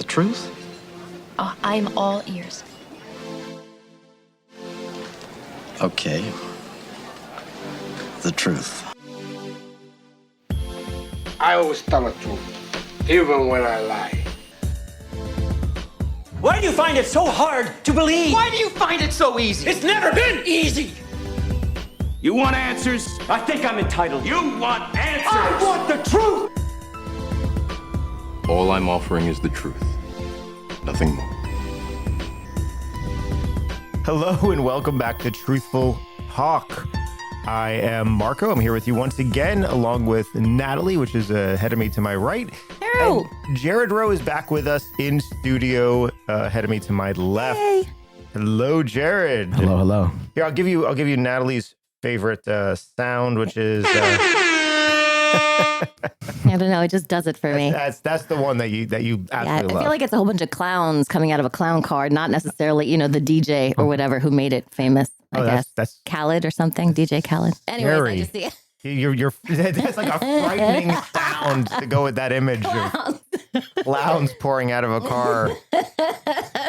truth? Oh, I'm all ears. Okay. The truth. I always tell the truth, even when I lie. Why do you find it so hard to believe? Why do you find it so easy? It's never been easy. You want answers? I think I'm entitled. You want answers? I want the truth. All I'm offering is the truth. Nothing more. Hello and welcome back to Truthful Talk. I am Marco. I'm here with you once again, along with Natalie, which is ahead of me to my right. Hello. And Jared Rowe is back with us in studio, ahead of me to my left. Hey. Hello, Jared. Hello, hello. Here, I'll give you Natalie's favorite sound, which is I don't know. It just does it for me. that's the one that you absolutely I love. feel like it's a whole bunch of clowns coming out of a clown car, not necessarily, the DJ or whatever who made it famous. I guess that's Khaled or something. DJ Khaled. Anyways, scary. I just see it. You're that's like a frightening sound to go with that image of clowns pouring out of a car.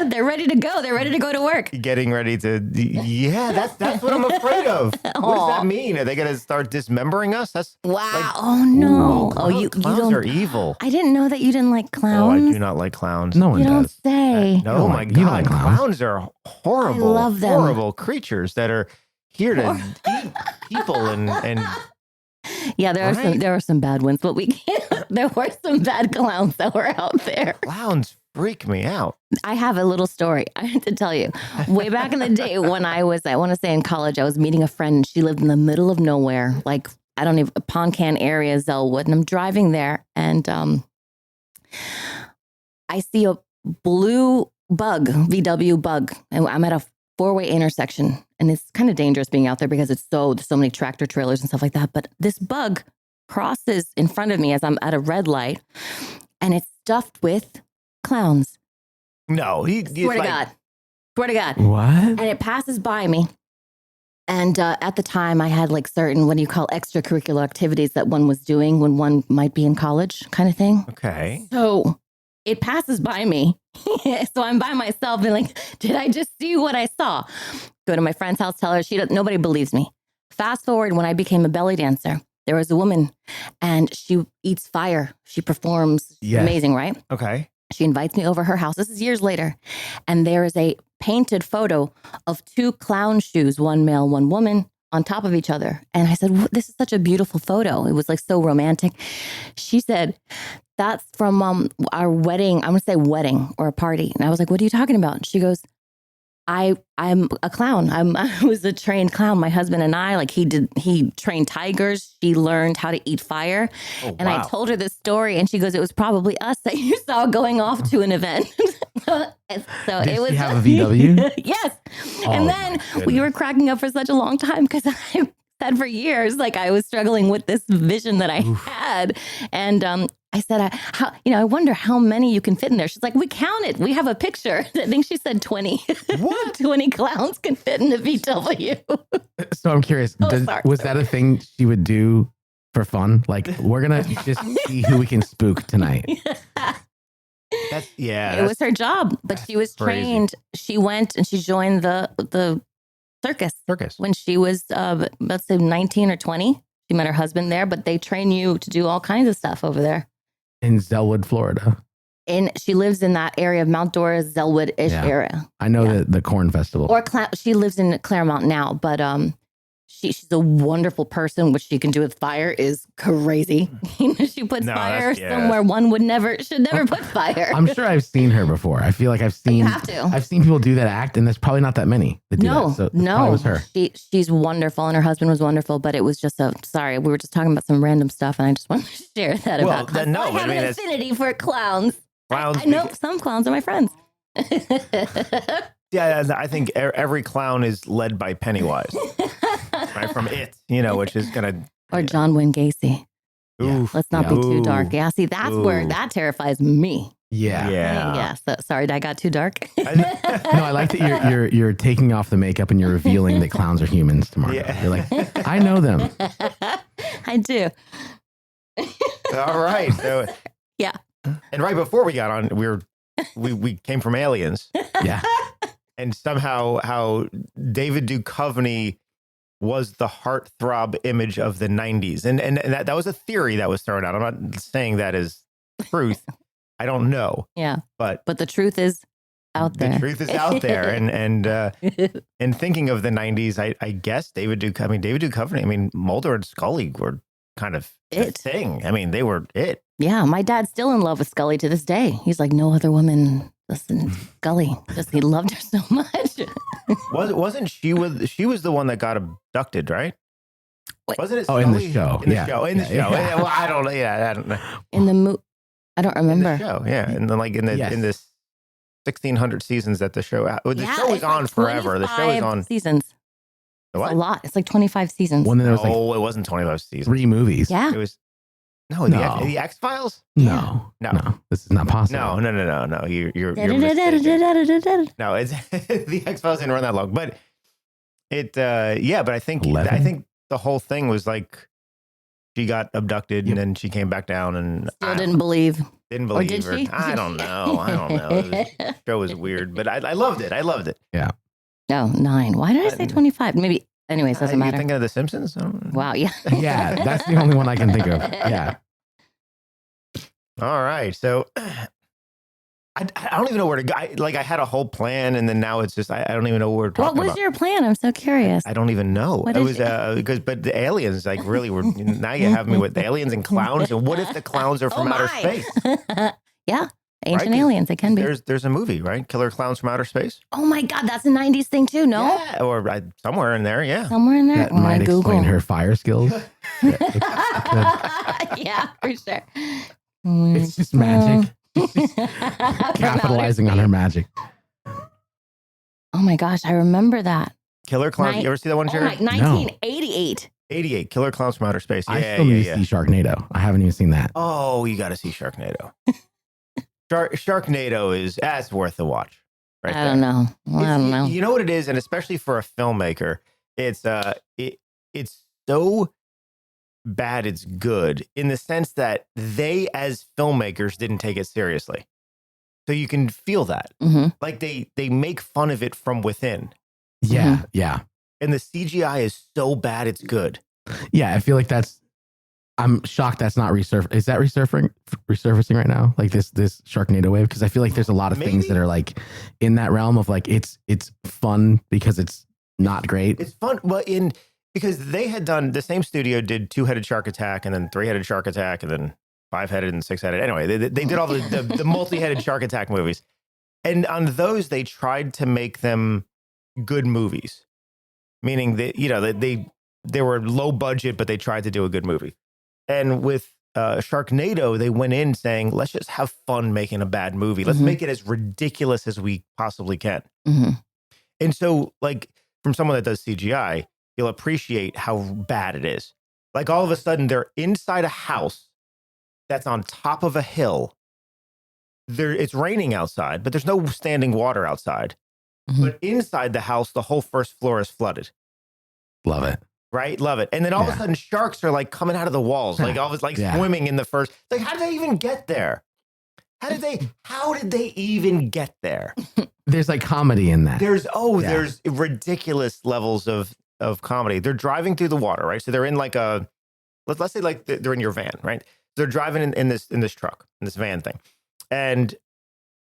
They're ready to go. They're ready to go to work. Getting ready to, that's what I'm afraid of. What does that mean? Are they going to start dismembering us? That's Wow. like, Oh no. clowns don't. are evil. I didn't know that you didn't like Oh, clowns. I do not like clowns. No one You don't does. say. No, my You don't God, like clowns. clowns are horrible. I love them. Horrible creatures that are here to eat people and Yeah, there are some bad ones, but we can't. There were some bad clowns that were out there. clowns freak me out. I have a little story I have to tell you. Way back in the day when I want to say in college, I was meeting a friend and she lived in the middle of nowhere, like, I don't even, Poncan area, Zellwood. And I'm driving there and I see a blue bug, VW bug. And I'm at a four-way intersection and it's kind of dangerous being out there because there's so many tractor trailers and stuff like that. But this bug crosses in front of me as I'm at a red light and it's stuffed with clowns. No, Swear to God. What? And it passes by me. And at the time, I had like certain, what do you call, extracurricular activities that one was doing when one might be in college kind of thing. Okay. So it passes by me. So I'm by myself and like, did I just see what I saw? Go to my friend's house, tell her, nobody believes me. Fast forward when I became a belly dancer. There was a woman and she eats fire. She performs. Yes. Amazing, right? Okay. She invites me over her house. This is years later. And there is a painted photo of two clown shoes, one male, one woman, on top of each other. And I said, this is such a beautiful photo. It was like so romantic. She said, that's from our wedding. I'm going to say wedding or a party. And I was like, what are you talking about? And she goes, I'm a clown. I was a trained clown. My husband and I, like he trained tigers. She learned how to eat fire. Oh, and wow. I told her this story and she goes, it was probably us that you saw going off to an event. So Did it was she have a VW? Yes. Oh, And then we were cracking up for such a long time because I said for years, like I was struggling with this vision that I had. And I said, I wonder how many you can fit in there. She's like, we counted. We have a picture. I think she said 20. What? 20 clowns can fit in the VW. So I'm curious, sorry. was that a thing she would do for fun? Like, we're going to just see who we can spook tonight. It was her job, but she was crazy. trained. She went and she joined the circus when she was, let's say 19 or 20. She met her husband there, but they train you to do all kinds of stuff over there. In Zellwood, Florida. And she lives in that area of Mount Dora, Zellwood-ish area. I know the Corn Festival. Or she lives in Claremont now, but she's a wonderful person. What she can do with fire is crazy. She puts fire somewhere one should never put fire. I'm sure I've seen her before. I feel like I've seen people do that act, and there's probably not that many that do that. So it probably was her. She's wonderful, and her husband was wonderful. But it was just sorry, we were just talking about some random stuff, and I just wanted to share that about clowns. I have an affinity for clowns. I know some clowns are my friends. Yeah, I think every clown is led by Pennywise, right? From It, which is gonna or John Wayne Gacy. Oof. Let's not be too dark. Yeah, see, that's where that terrifies me. Yeah. So, sorry, I got too dark. No, I like that you're taking off the makeup and you're revealing that clowns are humans tomorrow. Yeah. You're like, I know them. I do. All right. So yeah. And right before we got on, we were we came from aliens. Yeah. And somehow how David Duchovny was the heartthrob image of the 90s. And that was a theory that was thrown out. I'm not saying that is truth. I don't know. Yeah. But the truth is out there. The truth is out there. And thinking of the 90s, I guess David Duchovny, Mulder and Scully were kind of it thing. They were it. Yeah. My dad's still in love with Scully to this day. He's like, no other woman. Listen, Scully, just he loved her so much. Wasn't she was the one that got abducted, right? Wait. Wasn't it? Scully? In the show. In the show. Yeah. Well, I don't know. Yeah, I don't know. In the movie, I don't remember. In the show, yeah, and then like in this 1600 seasons that the show. The show is on forever. The show is on seasons. What? It's a lot. It's like 25 seasons. Well, then there was it wasn't 25 seasons. 3 movies. Yeah. It was. The X-Files? No. This is not possible. No. You're mistaken. No, it's the X-Files didn't run that long, but it. But I think 11? I think the whole thing was like she got abducted and then she came back down and still didn't believe. Didn't believe her. I don't know. The show was weird, but I loved it. Yeah. No, 9. Why did I say 25? Maybe. Anyways, doesn't matter. You thinking of The Simpsons? Wow. Yeah. Yeah, that's the only one I can think of. Yeah. All right. So I don't even know where to go. I had a whole plan, and then now it's just I don't even know where we're talking about. What was your plan? I'm so curious. I don't even know. What it was but the aliens really were. Now you have me with aliens and clowns. And what if the clowns are from outer space? Yeah. Ancient aliens, they can be. There's a movie, right? Killer Clowns from Outer Space. Oh my God, that's a 90s thing too, no? Yeah, or somewhere in there, yeah. Somewhere in there? That might explain her fire skills. Yeah, for sure. It's just magic. It's just capitalizing on her magic. Oh my gosh, I remember that. Killer Clowns. You ever see that one, Jared? 1988. 88, Killer Clowns from Outer Space. Yeah, I still need to see Sharknado. I haven't even seen that. Oh, you got to see Sharknado. Sharknado that's worth the watch. Right I don't know. I don't know. You know what it is, and especially for a filmmaker, it's so bad it's good in the sense that they, as filmmakers, didn't take it seriously. So you can feel that, like they make fun of it from within. Yeah, yeah. And the CGI is so bad it's good. Yeah, I feel like I'm shocked that's not resurfacing. Is that resurfacing right now? Like this Sharknado wave? Because I feel like there's a lot of things that are like in that realm of like it's fun because it's not great. It's fun, because they had done the same studio did 2-headed shark attack and then 3-headed shark attack and then 5-headed and 6-headed. Anyway, they did all the multi-headed shark attack movies, and on those they tried to make them good movies, meaning that they were low budget, but they tried to do a good movie. And with Sharknado, they went in saying, let's just have fun making a bad movie. Let's make it as ridiculous as we possibly can. And so, like, from someone that does CGI, you'll appreciate how bad it is. Like, all of a sudden, they're inside a house that's on top of a hill. It's raining outside, but there's no standing water outside. But inside the house, the whole first floor is flooded. Love it. Right? Love it. And then all of a sudden sharks are like coming out of the walls, like all of it's like swimming in the first. Like, how did they even get there? How did they even get there? There's like comedy in that. There's ridiculous levels of comedy. They're driving through the water, right? So they're in like let's say like they're in your van, right? They're driving in this truck, in this van thing. And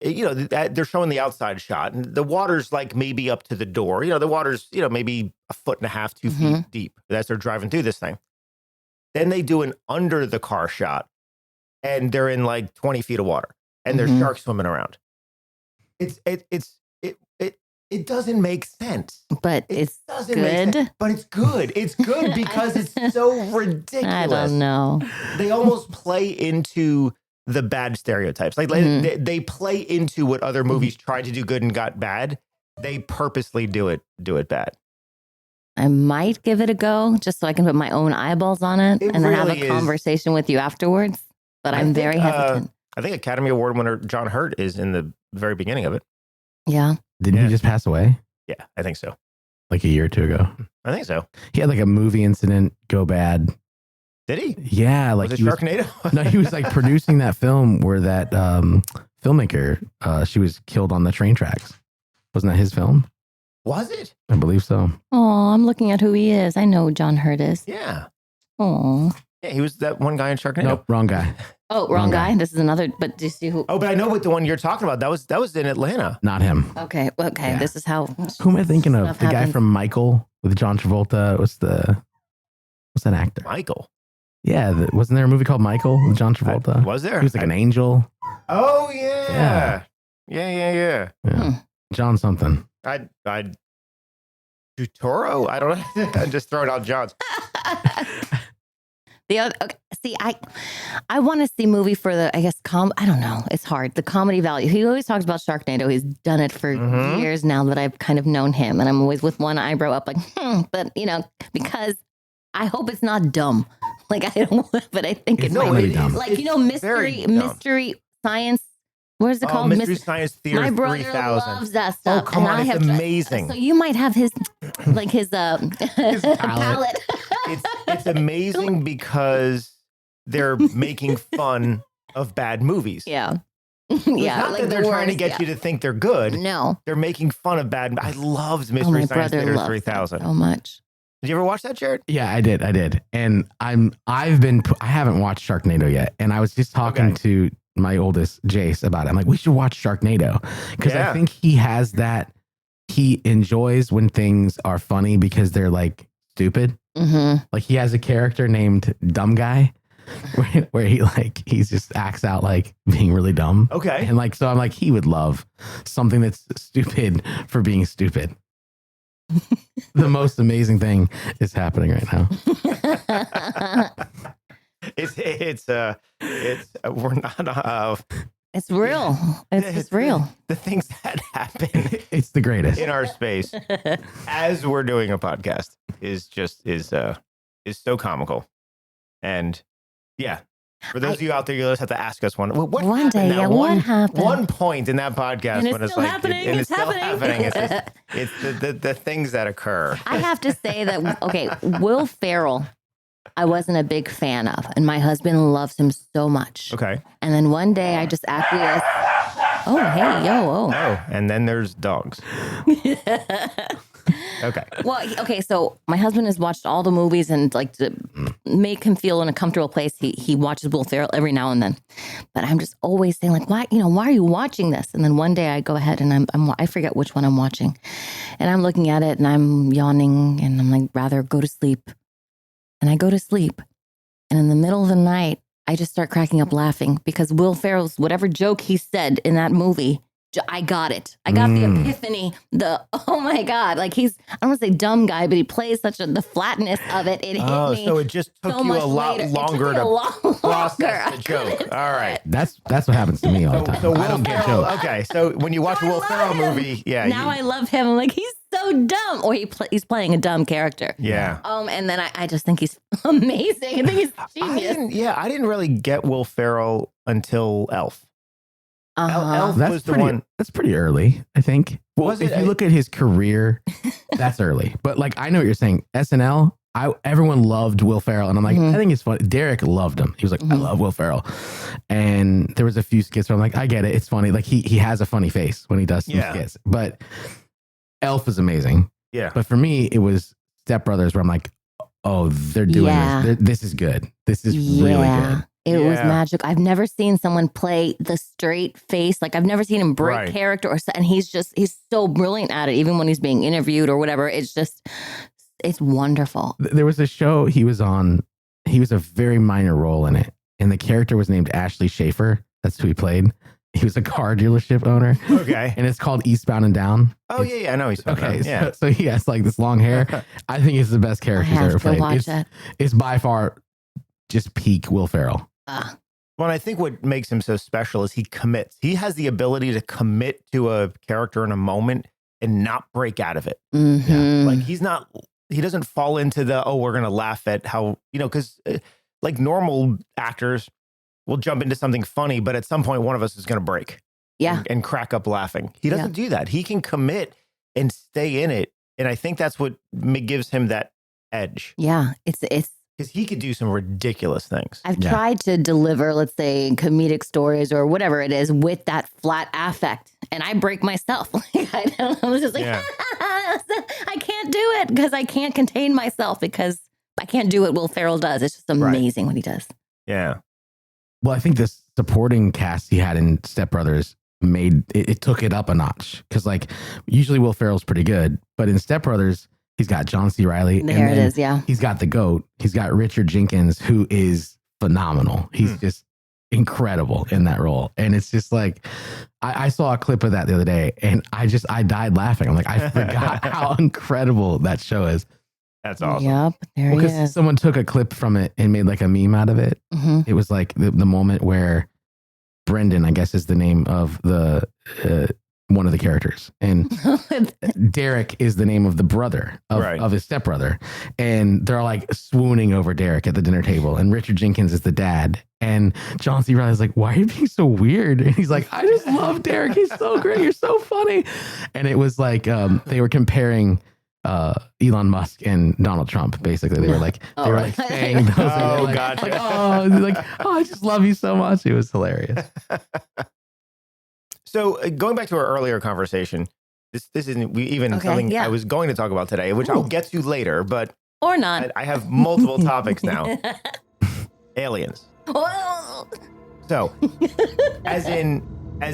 they're showing the outside shot, and the water's like maybe up to the door. The water's, maybe 1.5 feet, 2 feet deep as they're driving through this thing. Then they do an under the car shot, and they're in like 20 feet of water, and there's sharks swimming around. It doesn't make sense, but it's good. But it's good. It's good because it's so ridiculous. I don't know. They almost play into the bad stereotypes. Like they play into what other movies tried to do good and got bad. They purposely do it bad. I might give it a go just so I can put my own eyeballs on it and then have a conversation with you afterwards. But I'm very hesitant. I think Academy Award winner John Hurt is in the very beginning of it. Yeah. Didn't he just pass away? Yeah, I think so. Like a year or two ago. I think so. He had like a movie incident go bad. Did he? Yeah, like was it Sharknado? No, he was like producing that film where that filmmaker. She was killed on the train tracks. Wasn't that his film? Was it? I believe so. Oh, I'm looking at who he is. I know who John Hurt is. Yeah. Oh. Yeah, he was that one guy in Sharknado. Nope, wrong guy. Oh, wrong guy. This is another. But do you see who? Oh, but I know what the one you're talking about. That was in Atlanta. Not him. Okay. Okay. Yeah. This is how. Who am I thinking of? stuff The guy happens. from Michael with John Travolta. What's that actor? Michael. Yeah, wasn't there a movie called Michael with John Travolta? Was there? He was like an angel. Oh yeah. Yeah. John something. I Tutoro? I don't know. I'm just throwing out Johns. The other, okay, see, I want to see movie for the, I guess, I don't know. It's hard. The comedy value. He always talks about Sharknado. He's done it for years now that I've kind of known him. And I'm always with one eyebrow up like, but, because I hope it's not dumb. Like, I don't, but I think it might be dumb. Like, very dumb. mystery science. What is it called? Mystery Science Theater My brother 3000. loves that stuff. Oh, come and on. I It's have amazing. So you might have his palette. It's amazing because they're making fun of bad movies. Yeah. It's Yeah. not Like that they're the trying to worst, get you to think they're good. No. They're making fun of bad. I loved Oh, Mystery my Science brother Theater loves 3000. that so much. Did you ever watch that, Jared? Yeah, I did. And I haven't watched Sharknado yet. And I was just talking to my oldest Jace about it. I'm like, we should watch Sharknado. Because I think he has that, he enjoys when things are funny because they're like stupid. Mm-hmm. Like he has a character named Dumb Guy where he just acts out like being really dumb. Okay. And like, so I'm like, he would love something that's stupid for being stupid. The most amazing thing is happening right now. It's we're not It's real. It's real. The things that happen It's the greatest. in our space as we're doing a podcast is so comical. And yeah, for those of you out there, you'll just have to ask us what One happened day, that yeah, what happened? one point in that podcast And it's when it's still like happening, and it's it's still happening. happening. It's the things that occur. I have to say that, okay, Will Ferrell, I wasn't a big fan of, and my husband loves him so much. Okay. And then one day I just acquiesced. Oh, hey, yo, Oh, and then there's dogs. Okay. Well, okay, so my husband has watched all the movies and like to make him feel in a comfortable place. He watches Will Ferrell every now and then, but I'm just always saying like, why are you watching this? And then one day I go ahead and I forget which one I'm watching, and I'm looking at it and I'm yawning and I'm like, rather go to sleep, and I go to sleep, and in the middle of the night I just start cracking up laughing because Will Ferrell's whatever joke he said in that movie. I got it. I got the epiphany. Oh my God. Like I don't want to say dumb guy, but he plays the flatness of it. It hit me. So it just took so you much a lot later. It took longer me a lot to process longer. the joke. All right. That's what happens to me all the time. So I Will don't get Ferrell, jokes. okay. So when you watch a I Will love Ferrell him. movie, yeah. Now I love him. I'm like, he's so dumb. Or he's playing a dumb character. Yeah. And then I just think he's amazing. I think he's genius. I didn't really get Will Ferrell until Elf. Elf That's was the pretty, one. That's pretty early, I think. Well, Was if it? you look at his career, that's early. But like, I know what you're saying. SNL, everyone loved Will Ferrell, and I'm like, I think it's funny. Derek loved him. He was like, I love Will Ferrell, and there was a few skits where I'm like, I get it. It's funny. Like he has a funny face when he does some skits. But Elf is amazing. Yeah. But for me, it was Step Brothers, where I'm like, oh, they're doing this. This is good. This is really good. It was magic. I've never seen someone play the straight face. Like I've never seen him break character and he's so brilliant at it, even when he's being interviewed or whatever. It's wonderful. There was a show he was on. He was a very minor role in it. And the character was named Ashley Schaefer. That's who he played. He was a car dealership owner. Okay. And it's called Eastbound and Down. Oh, yeah. I know he's okay. Yeah. So he has like this long hair. I think it's the best character he's ever played. Watch it. It's by far just peak Will Ferrell. Well, I think what makes him so special is he commits. He has the ability to commit to a character in a moment and not break out of it. Mm-hmm. Like he doesn't fall into we're going to laugh at how, because like normal actors will jump into something funny, but at some point one of us is going to break. Yeah. And crack up laughing. He doesn't do that. He can commit and stay in it. And I think that's what gives him that edge. Yeah. because he could do some ridiculous things. I've tried to deliver, let's say, comedic stories or whatever it is with that flat affect, and I break myself. I was just like, I can't do it because I can't contain myself because I can't do what Will Ferrell does. It's just amazing what he does. Yeah. Well, I think this supporting cast he had in Step Brothers made it took it up a notch because like usually Will Ferrell's pretty good, but in Step Brothers he's got John C. Reilly. There it is, yeah. He's got the GOAT. He's got Richard Jenkins, who is phenomenal. He's just incredible in that role, and it's just like I saw a clip of that the other day, and I died laughing. I'm like, I forgot how incredible that show is. That's awesome. Yep, there he is. Someone took a clip from it and made like a meme out of it. Mm-hmm. It was like the moment where Brendan, I guess is the name of the one of the characters, and Derek is the name of the brother of his stepbrother, and they're all like swooning over Derek at the dinner table, and Richard Jenkins is the dad, and John C. Reilly's like, "Why are you being so weird?" And he's like, "I just love Derek. He's so great. You're so funny." And it was like they were comparing Elon Musk and Donald Trump. Basically, they were like saying those. Gotcha. I just love you so much. It was hilarious. So going back to our earlier conversation, this isn't something I was going to talk about today, which I'll get to later, but or not. I have multiple topics now. Aliens. So, as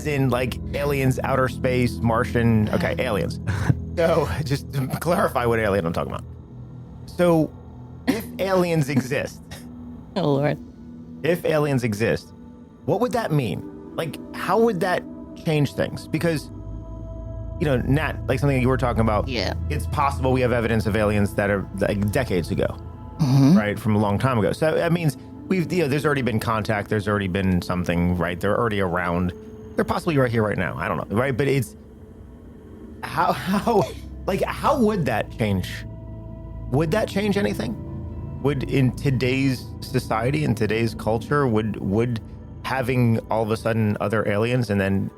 in like aliens, outer space, Martian. Okay, aliens. So just to clarify what alien I'm talking about. So, if aliens exist, oh Lord, if aliens exist, what would that mean? Like, how would that change things? Because, Nat, like something you were talking about, it's possible we have evidence of aliens that are like decades ago, right, from a long time ago. So that means there's already been contact, there's already been something, right? They're already around. They're possibly right here, right now. I don't know, right? But it's how would that change? Would that change anything? Would in today's society, in today's culture, would having all of a sudden other aliens, and then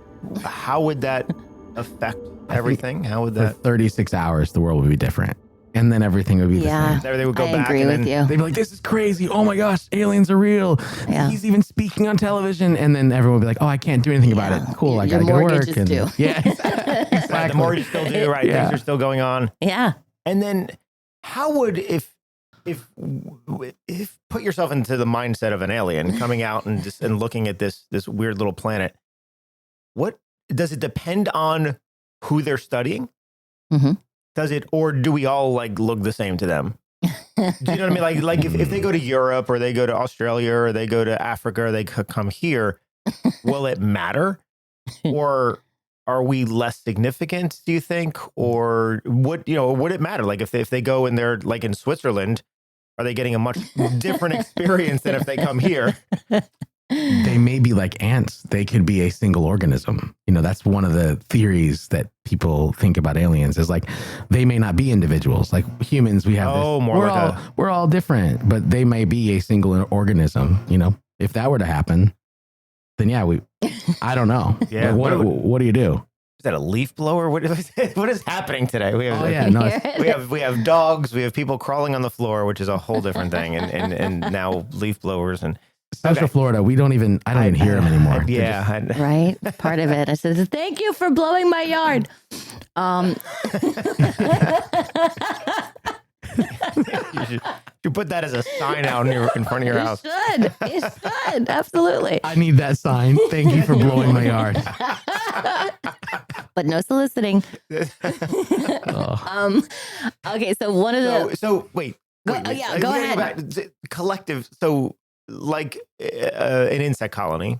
how would that affect everything? How would that? For 36 hours, the world would be different. And then everything would be the same. They would go I back agree and with then you. They'd be like, this is crazy. Oh my gosh, aliens are real. Yeah. He's even speaking on television. And then everyone would be like, oh, I can't do anything about it. Cool, I Your gotta go to work. mortgages do. Yeah, exactly. Right, the mortgage still due, right? Yeah. Things are still going on. Yeah. And then how would if put yourself into the mindset of an alien coming out and looking at this weird little planet, what does it depend on who they're studying? Mm-hmm. Does it, or do we all like look the same to them? Do you know what I mean? Like if they go to Europe or they go to Australia or they go to Africa or they come here, will it matter? Or are we less significant, do you think? Or would it matter? Like if they go and they're like in Switzerland, are they getting a much different experience than if they come here? They may be like ants. They could be a single organism. That's one of the theories that people think about aliens is like, they may not be individuals. Like humans, we have we're all different, but they may be a single organism. If that were to happen, then I don't know. Yeah. What do you do? Is that a leaf blower? What is happening today? We have, we have dogs. We have people crawling on the floor, which is a whole different thing. And now leaf blowers and Central Florida. I don't even hear them anymore. Yeah. Right. Part of it. I said, thank you for blowing my yard. You put that as a sign out in front of your house. You should. Absolutely. I need that sign. Thank you for blowing my yard. But no soliciting. Oh. Okay. So one of the. So wait. Go ahead. Collective. So like an insect colony,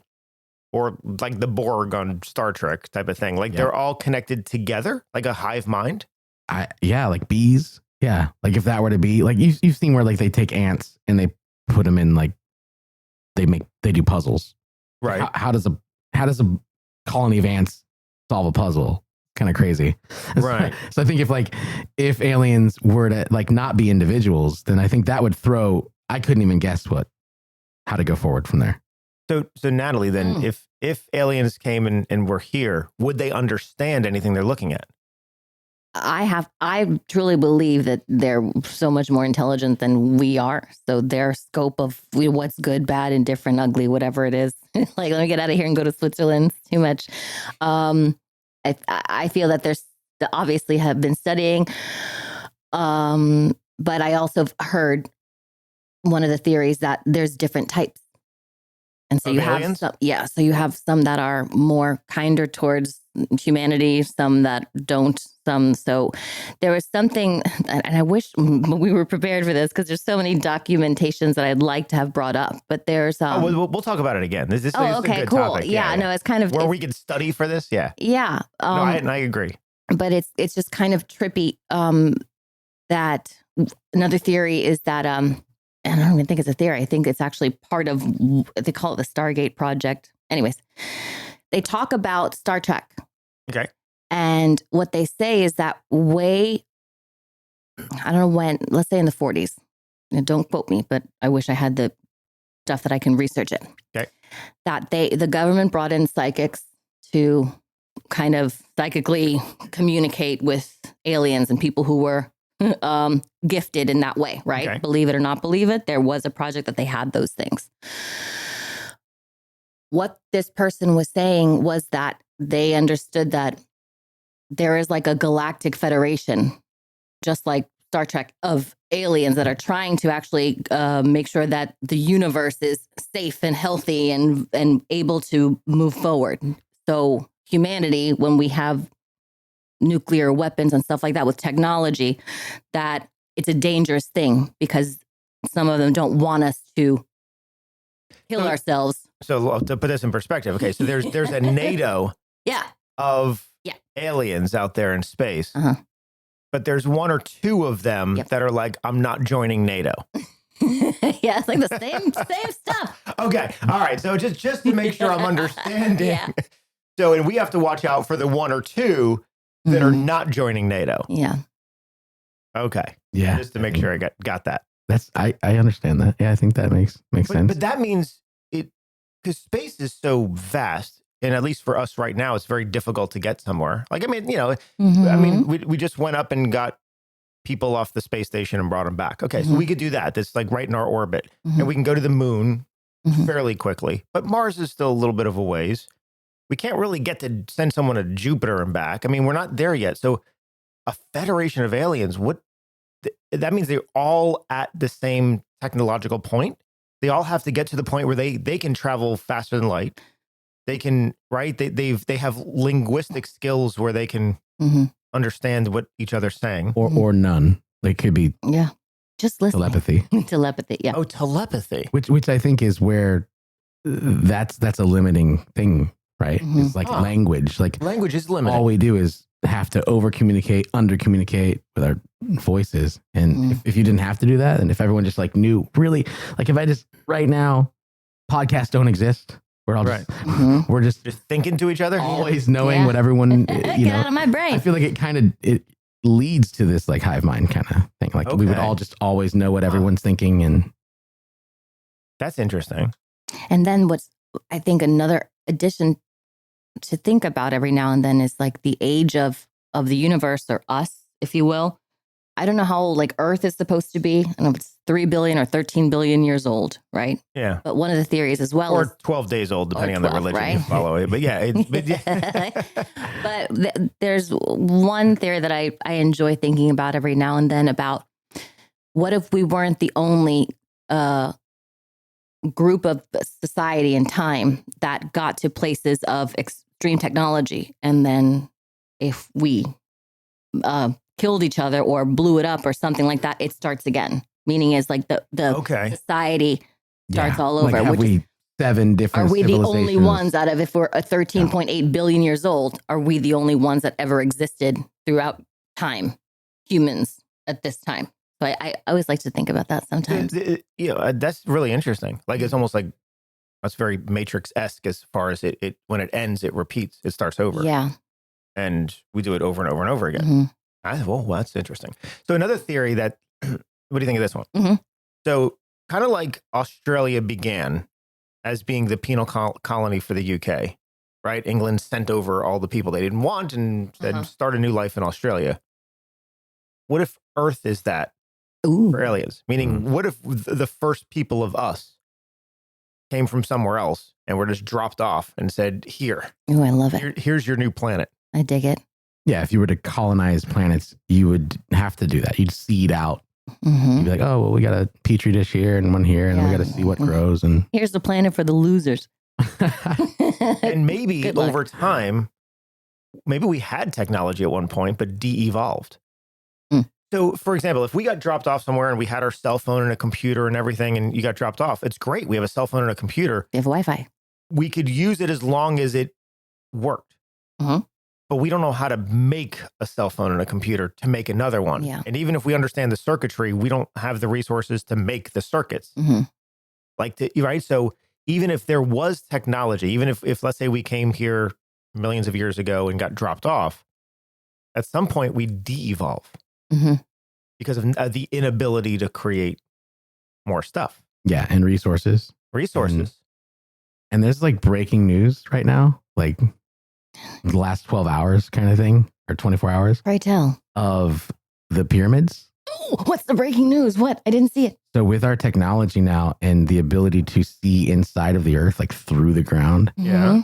or like the Borg on Star Trek type of thing. Like they're all connected together, like a hive mind. Like bees. Yeah, like if that were to be like you've seen where like they take ants and they put them in like they do puzzles. Right. How does a colony of ants solve a puzzle? Kind of crazy. Right. So I think if aliens were to like not be individuals, then I think that would I couldn't even guess how to go forward from there. So Natalie, then if aliens came and were here, would they understand anything they're looking at? I truly believe that they're so much more intelligent than we are. So their scope of what's good, bad, indifferent, ugly, whatever it is, like, let me get out of here and go to Switzerland. It's too much. I feel that there's obviously have been studying. But I also heard one of the theories that there's different types. And so you have some, so you have some that are more kinder towards humanity, some that don't, some. So there was something, and I wish we were prepared for this because there's so many documentations that I'd like to have brought up. But there's we'll talk about it again. This is a good cool. topic. Yeah, no, it's kind of where we can study for this. Yeah, yeah. No, I agree. But it's just kind of trippy. That another theory is that and I don't even think it's a theory. I think it's actually part of, they call it the Stargate Project. Anyways, they talk about Star Trek. Okay. And what they say is that I don't know when, let's say in the 40s. Now, don't quote me, but I wish I had the stuff that I can research it. Okay. That the government brought in psychics to kind of psychically communicate with aliens and people who were gifted in that way, right? Okay. Believe it or not believe it, there was a project that they had those things. What this person was saying was that they understood that there is like a galactic federation, just like Star Trek, of aliens that are trying to actually make sure that the universe is safe and healthy and able to move forward. So humanity, when we have nuclear weapons and stuff like that with technology, that it's a dangerous thing because some of them don't want us to kill ourselves. So to put this in perspective, okay, so there's a NATO of aliens out there in space, but there's one or two of them that are like, I'm not joining NATO. Yeah, it's like the same stuff. Okay, all right, so just to make sure I'm understanding. So, and we have to watch out for the one or two that are not joining NATO. Yeah. Okay. Yeah. Just to make sure I got that. That's I understand that. Yeah, I think that makes sense. But that means because space is so vast, and at least for us right now, it's very difficult to get somewhere. Like, I mean, I mean, we just went up and got people off the space station and brought them back. Okay, so we could do that. That's like right in our orbit. And we can go to the moon fairly quickly. But Mars is still a little bit of a ways. We can't really get to send someone to Jupiter and back. I mean, we're not there yet. So a federation of aliens, that means they're all at the same technological point. They all have to get to the point where they can travel faster than light. They can, right? They have linguistic skills where they can understand what each other's saying. Or none. They could be just listen. Telepathy. Telepathy, yeah. Oh, telepathy. Which I think is where that's a limiting thing. Right? It's like language. Like language is limited. All we do is have to over communicate, under communicate with our voices. And if you didn't have to do that, and if everyone just like knew really, like if I just right now, podcasts don't exist. We're all just, we're just thinking to each other, always knowing what everyone, Get out of my brain. I feel like it leads to this like hive mind kind of thing. Like we would all just always know what everyone's thinking. And that's interesting. And then what's, I think another addition to think about every now and then is like the age of the universe, or us, if you will. I don't know how old like Earth is supposed to be. I don't know if it's 3 billion or 13 billion years old, right? Yeah. But one of the theories as well, or 12 days old, depending on the religion you follow it. But yeah, but there's one theory that I enjoy thinking about every now and then about what if we weren't the only group of society and time that got to places of extreme technology, and then if we killed each other or blew it up or something like that, it starts again. Meaning is like the society starts all over. Like have we 7 different Are we the only ones out of, if we're 13.8 billion years old, are we the only ones that ever existed throughout time, humans at this time? So I always like to think about that sometimes. That's really interesting. Like it's almost like that's very Matrix-esque as far as it when it ends, it repeats, it starts over. Yeah. And we do it over and over and over again. Well, that's interesting. So another theory that, what do you think of this one? So kind of like Australia began as being the penal colony for the UK, right? England sent over all the people they didn't want and said, start a new life in Australia. what if Earth is that Ooh. for aliens? Meaning, what if the first people of us came from somewhere else and were just dropped off and said, here, Ooh, I love it. here's your new planet. I dig it. Yeah, if you were to colonize planets, you would have to do that. You'd seed out. Mm-hmm. You'd be like, oh, well, we got a petri dish here and one here, and we got to see what grows. And Here's the planet for the losers. And maybe Good luck. over time, maybe we had technology at one point, but de-evolved. So, for example, if we got dropped off somewhere and we had our cell phone and a computer and everything, and you got dropped off, it's great. We have a cell phone and a computer. They have Wi-Fi. We could use it as long as it worked. Mhm. But we don't know how to make a cell phone and a computer to make another one. Yeah. And even if we understand the circuitry, we don't have the resources to make the circuits. Right? So even if there was technology, even if let's say we came here millions of years ago and got dropped off, at some point we de-evolve because of the inability to create more stuff. yeah, and resources. And there's like breaking news right now, like the last 12 hours kind of thing, or 24 hours Pray tell. of the pyramids. Ooh, what's the breaking news? What? I didn't see it. So with our technology now and the ability to see inside of the earth, like through the ground, Yeah.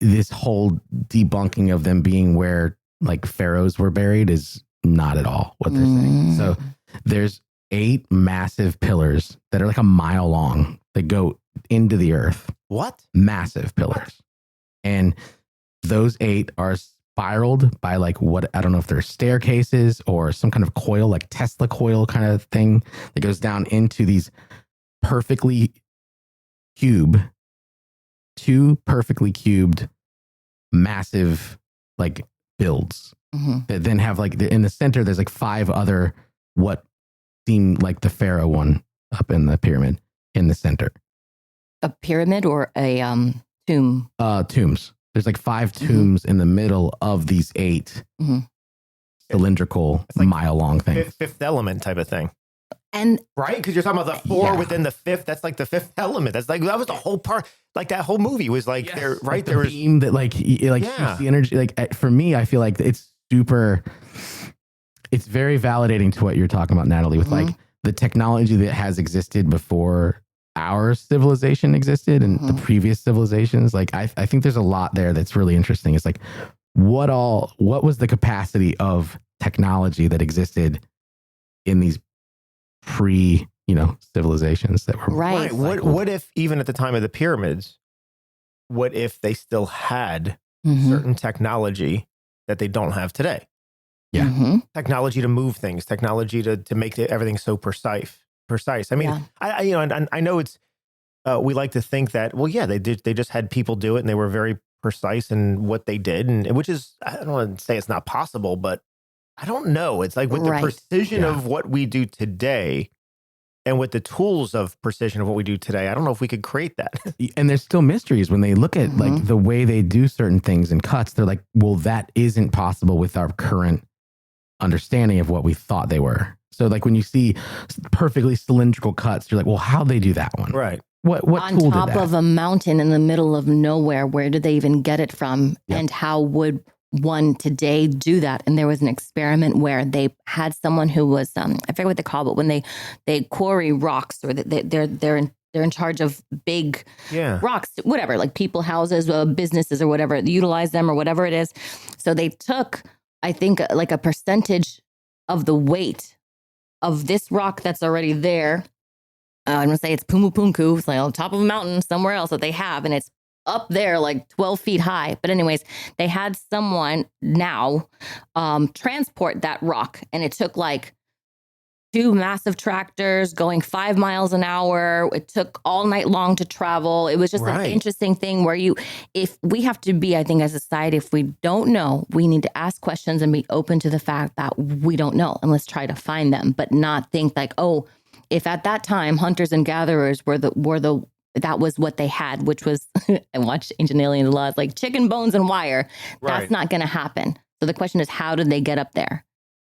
this whole debunking of them being where like pharaohs were buried is not at all what they're saying. So there's 8 massive pillars that are like a mile long that go into the earth. What? Massive pillars. And those 8 are spiraled by like what, I don't know if they're staircases or some kind of coil, like Tesla coil kind of thing that goes down into these perfectly two perfectly cubed massive like builds that then have like in the center, there's like 5 other what seem like the pharaoh one up in the pyramid in the center. A pyramid or a tomb? Tombs. There's like 5 tombs in the middle of these 8 cylindrical like mile long things. Fifth element type of thing. And right? Because you're talking about the 4 within the 5th. That's like the 5th element. That's like, that was the whole part. Like that whole movie was like, there, right? Like there was beam that like shoots the energy. Like for me, I feel like it's very validating to what you're talking about, Natalie, with like the technology that has existed before our civilization existed and the previous civilizations. Like I think there's a lot there that's really interesting. It's like what was the capacity of technology that existed in these civilizations that were right. What if even at the time of the pyramids, what if they still had certain technology that they don't have today? Yeah. Technology to move things, technology to make everything so precise. I mean, I know it's, we like to think that, well, yeah, they just had people do it and they were very precise in what they did. And which is, I don't want to say it's not possible, but I don't know. It's like with the precision of what we do today and with the tools of precision of what we do today, I don't know if we could create that. And there's still mysteries when they look at like the way they do certain things and cuts. They're like, well, that isn't possible with our current understanding of what we thought they were. So like when you see perfectly cylindrical cuts, you're like, well, how'd they do that one? Right. What on tool top did that? of a mountain in the middle of nowhere? Where did they even get it from? Yep. And how would one today do that? And there was an experiment where they had someone who was I forget what they call it, when they quarry rocks, or they're in charge of big rocks, whatever, like people, houses, businesses, or whatever, utilize them or whatever it is. So they took, I think, like a percentage of the weight of this rock that's already there. I'm going to say it's Pumupunku. It's like on top of a mountain somewhere else that they have. And it's up there like 12 feet high. But anyways, they had someone now transport that rock. And it took like 2 massive tractors going 5 miles an hour. It took all night long to travel. It was just an interesting thing where if we have to be, I think as a society, if we don't know, we need to ask questions and be open to the fact that we don't know, and let's try to find them, but not think like, oh, if at that time hunters and gatherers that was what they had, which was, I watched Ancient Aliens a lot, it's like chicken bones and wire. That's not going to happen. So the question is, how did they get up there?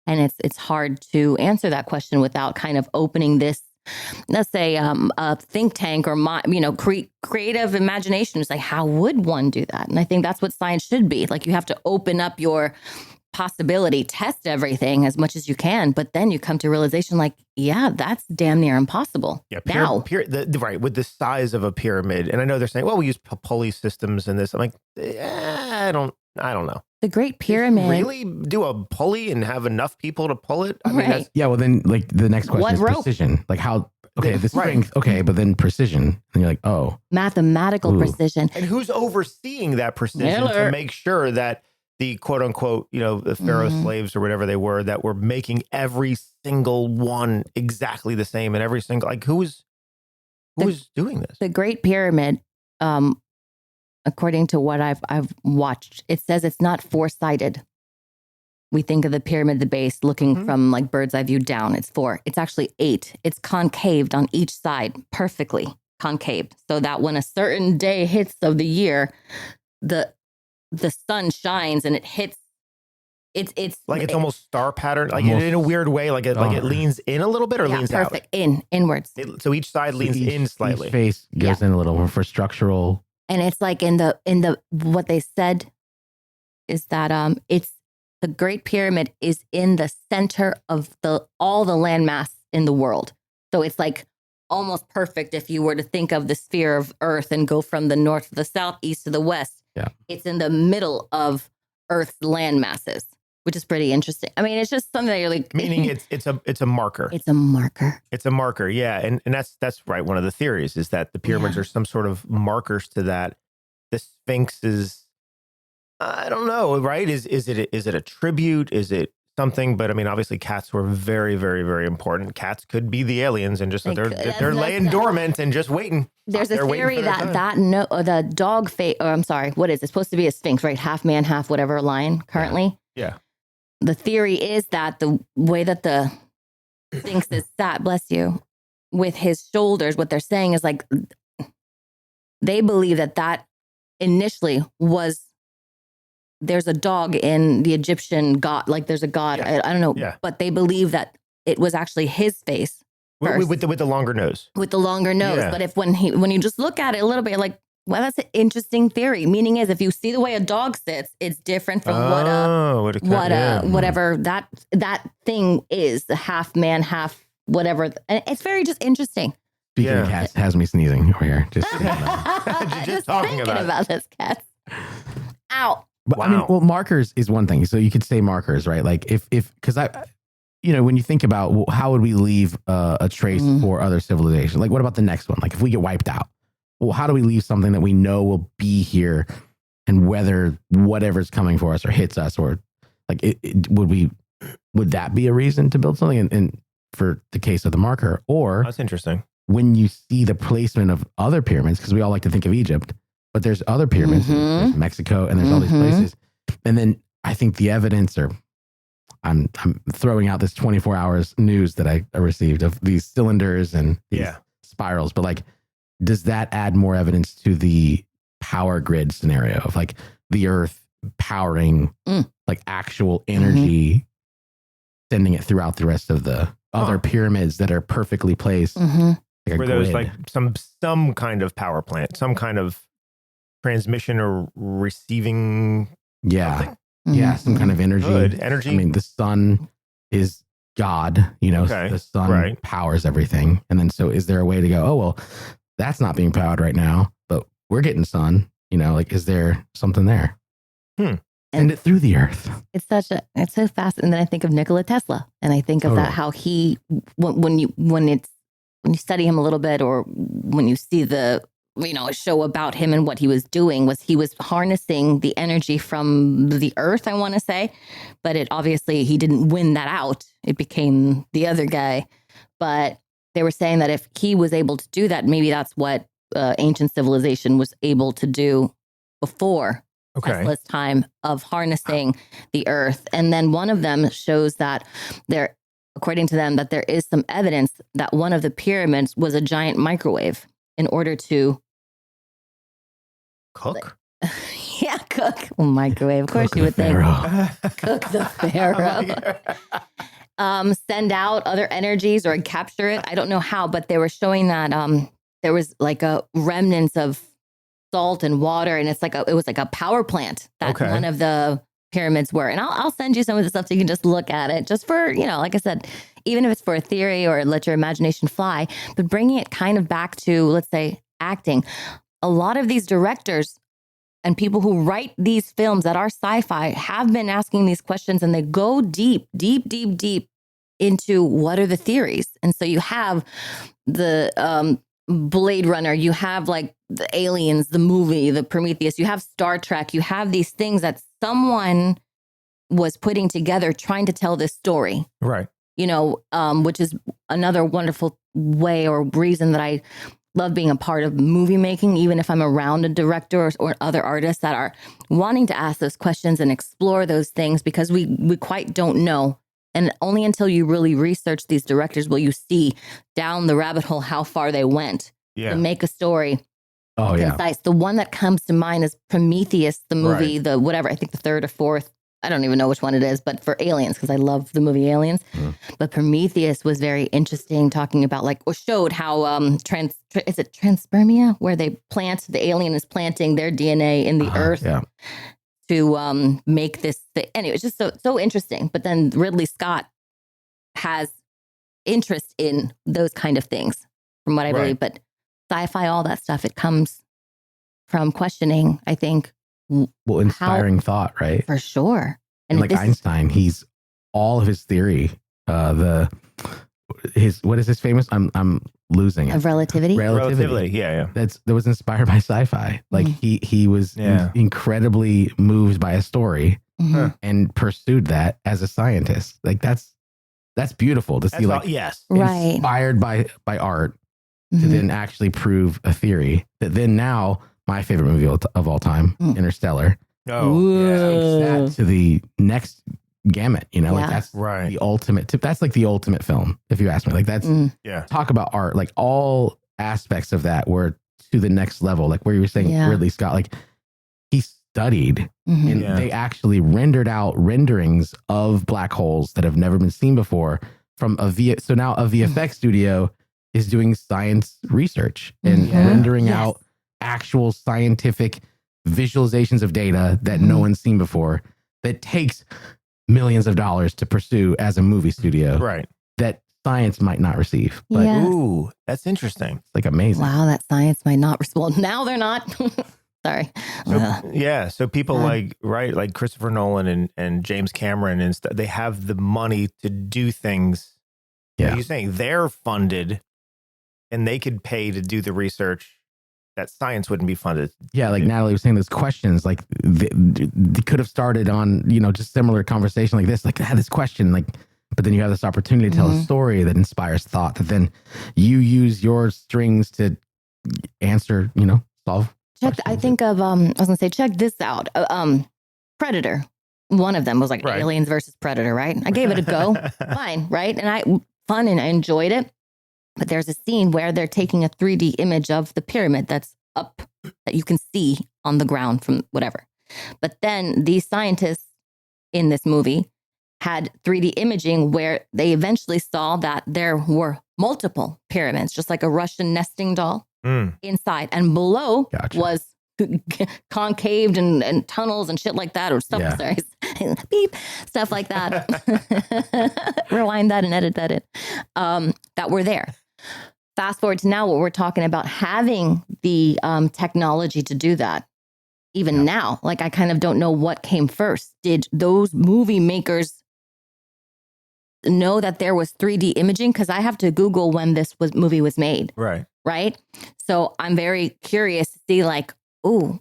And it's hard to answer that question without kind of opening this, let's say, a think tank or creative imagination. It's like, how would one do that? And I think that's what science should be. Like, you have to open up your possibility, test everything as much as you can, but then you come to realization like, yeah, that's damn near impossible. Yeah, right, with the size of a pyramid. And I know they're saying, well, we use pulley systems in this. I'm like, I don't know. The Great Pyramid. Really do a pulley and have enough people to pull it? I mean, Right. Yeah, well then like the next question What is rope? precision. Like how okay, the Right. strength, okay, but then precision. And you're like, oh. Mathematical Ooh. precision. and who's overseeing that precision Miller. to make sure that the quote unquote, the Pharaoh slaves or whatever they were that were making every single one exactly the same and every single, like who's doing this? The Great Pyramid, according to what I've watched, it says it's not four-sided. We think of the pyramid, the base, looking from like bird's eye view down. It's 4. It's actually 8. It's concaved on each side, perfectly concaved, so that when a certain day hits of the year, the sun shines and it hits. It's Like it's almost star pattern, like Almost in a weird way, like it leans in a little bit or leans perfect inwards. out. So each side leans in slightly. Each face goes in a little more for structural. And it's like in the what they said is that it's the Great Pyramid is in the center of all the landmass in the world. So it's like almost perfect if you were to think of the sphere of Earth and go from the north to the south, east to the west. Yeah. It's in the middle of Earth's land masses, which is pretty interesting. I mean, it's just something that you're like Meaning it's a marker. It's a marker. It's a marker, yeah. And that's right. One of the theories is that the pyramids are some sort of markers to that. The Sphinx is, I don't know, right? Is it a tribute? Is it something? But I mean, obviously cats were very, very, very important. Cats could be the aliens and just they're laying dormant and just waiting. There's a They're waiting theory for their that time. the dog face, or I'm sorry, what is it? It's supposed to be a Sphinx, right? Half man, half whatever lion currently. Yeah. The theory is that the way that the Sphinx is sat, bless you, with his shoulders, what they're saying is like, they believe that initially was, there's a dog in the Egyptian god, like there's a god, I don't know, but they believe that it was actually his face. With the longer nose. With the longer nose. Yeah. But if when you just look at it a little bit, you're like, well, that's an interesting theory. Meaning is if you see the way a dog sits, it's different from whatever that thing is, the half man, half whatever. And it's very just interesting. Speaking of cats, has me sneezing over here. Just just talking about this cat. Ow. But I mean, well, markers is one thing. So you could say markers, right? Like if because when you think about how would we leave a trace for other civilizations? Like what about the next one? Like if we get wiped out, well, how do we leave something that we know will be here and weather whatever's coming for us or hits us, or like would that be a reason to build something? And for the case of the marker, or that's interesting. When you see the placement of other pyramids, because we all like to think of Egypt, but there's other pyramids, there's Mexico, and there's all these places. And then I think the evidence, or I'm throwing out this 24 hours news that I received of these cylinders and these spirals, but like, does that add more evidence to the power grid scenario of like the Earth powering like actual energy, sending it throughout the rest of the other pyramids that are perfectly placed? Like where there's like some kind of power plant, some kind of transmission or receiving. Yeah. Yeah. Some kind of energy. Good. Energy. I mean, the sun is God, so the sun powers everything. And then, so is there a way to go, oh, well, that's not being powered right now, but we're getting sun, like, is there something there? Send it through the Earth. It's so fast. And then I think of Nikola Tesla, and I think of that, how he, when you study him a little bit, or when you see a show about him and what he was doing, he was harnessing the energy from the Earth, I want to say, but obviously he didn't win that out. It became the other guy. But they were saying that if he was able to do that, maybe that's what ancient civilization was able to do before Tesla's time, of harnessing the Earth. And then one of them shows that according to them, that there is some evidence that one of the pyramids was a giant microwave in order to cook. Cook. Well, microwave. Of course, you would think. Cook the pharaoh. Send out other energies or capture it. I don't know how, but they were showing that there was like a remnants of salt and water, and it was like a power plant that one of the pyramids were. And I'll send you some of the stuff so you can just look at it, just for, like I said, even if it's for a theory or let your imagination fly, but bringing it kind of back to, let's say, acting. A lot of these directors and people who write these films that are sci-fi have been asking these questions, and they go deep, deep, deep, deep into what are the theories. And so you have the Blade Runner, you have like the Aliens, the movie, the Prometheus, you have Star Trek, you have these things that someone was putting together trying to tell this story. Right. Which is another wonderful way or reason that I love being a part of movie making, even if I'm around a director or other artists that are wanting to ask those questions and explore those things, because we quite don't know. And only until you really research these directors will you see down the rabbit hole how far they went to make a story. Oh, concise. The one that comes to mind is Prometheus, the movie, the whatever, I think the third or fourth. I don't even know which one it is, but for Aliens, because I love the movie Aliens. But Prometheus was very interesting, talking about or showed how is it transpermia, where the alien is planting their DNA in the earth to make this thing. Anyway, it's just so interesting. But then Ridley Scott has interest in those kind of things, from what I believe. But sci-fi, all that stuff, it comes from questioning, I think. Well, inspiring thought, right? For sure. And like Einstein, he's all of his theory, what is his famous? I'm losing it. Of relativity. Relativity. Yeah. That was inspired by sci-fi. Like he was incredibly moved by a story and pursued that as a scientist. Like that's beautiful to see. Inspired by art to then actually prove a theory that then now. My favorite movie of all time, Interstellar. Oh, takes that to the next gamut. Like that's the ultimate. That's like the ultimate film, if you ask me. Like that's talk about art. Like all aspects of that were to the next level. Like where you were saying Ridley Scott, like he studied and they actually rendered out renderings of black holes that have never been seen before from so now a VFX studio is doing science research and rendering out actual scientific visualizations of data that no one's seen before, that takes millions of dollars to pursue as a movie studio. Right. That science might not receive. But ooh, that's interesting. It's like amazing. Wow, that science might not receive. Well, now they're not. Sorry. So people like Christopher Nolan and James Cameron and stuff, they have the money to do things. Yeah. Like you're saying they're funded and they could pay to do the research that science wouldn't be funded. Yeah, like Natalie was saying, those questions, like they could have started on, just similar conversation like this, like this question, but then you have this opportunity to tell a story that inspires thought, that then you use your strings to answer, solve. I think of, I was gonna say, check this out. Predator. One of them was like Aliens versus Predator, right? I gave it a go. Fine, right? And fun and I enjoyed it. But there's a scene where they're taking a 3D image of the pyramid that's up, that you can see on the ground from whatever. But then these scientists in this movie had 3D imaging where they eventually saw that there were multiple pyramids, just like a Russian nesting doll inside. And below was concaved and tunnels and shit like that, or stuff. Sorry, beep, stuff like that. Rewind that and edit that in. That were there. Fast forward to now, what we're talking about, having the technology to do that. Even now, like I kind of don't know what came first. Did those movie makers know that there was 3D imaging? Because I have to Google when this movie was made. Right. So I'm very curious to see, like, oh,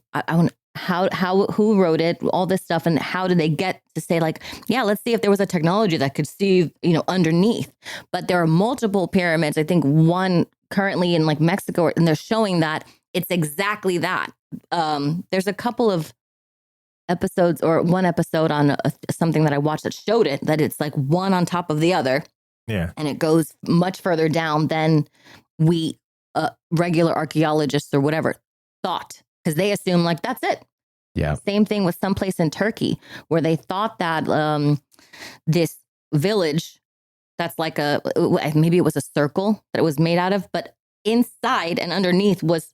who wrote it, all this stuff, and how did they get to say, like, let's see if there was a technology that could see, underneath. But there are multiple pyramids. I think one currently in like Mexico, and they're showing that it's exactly that. There's a couple of episodes, or one episode on something that I watched that showed it, that it's like one on top of the other. Yeah. And it goes much further down than we regular archaeologists or whatever thought. Because they assume like that's it. Yeah. Same thing with someplace in Turkey where they thought that this village that's like maybe it was a circle that it was made out of, but inside and underneath was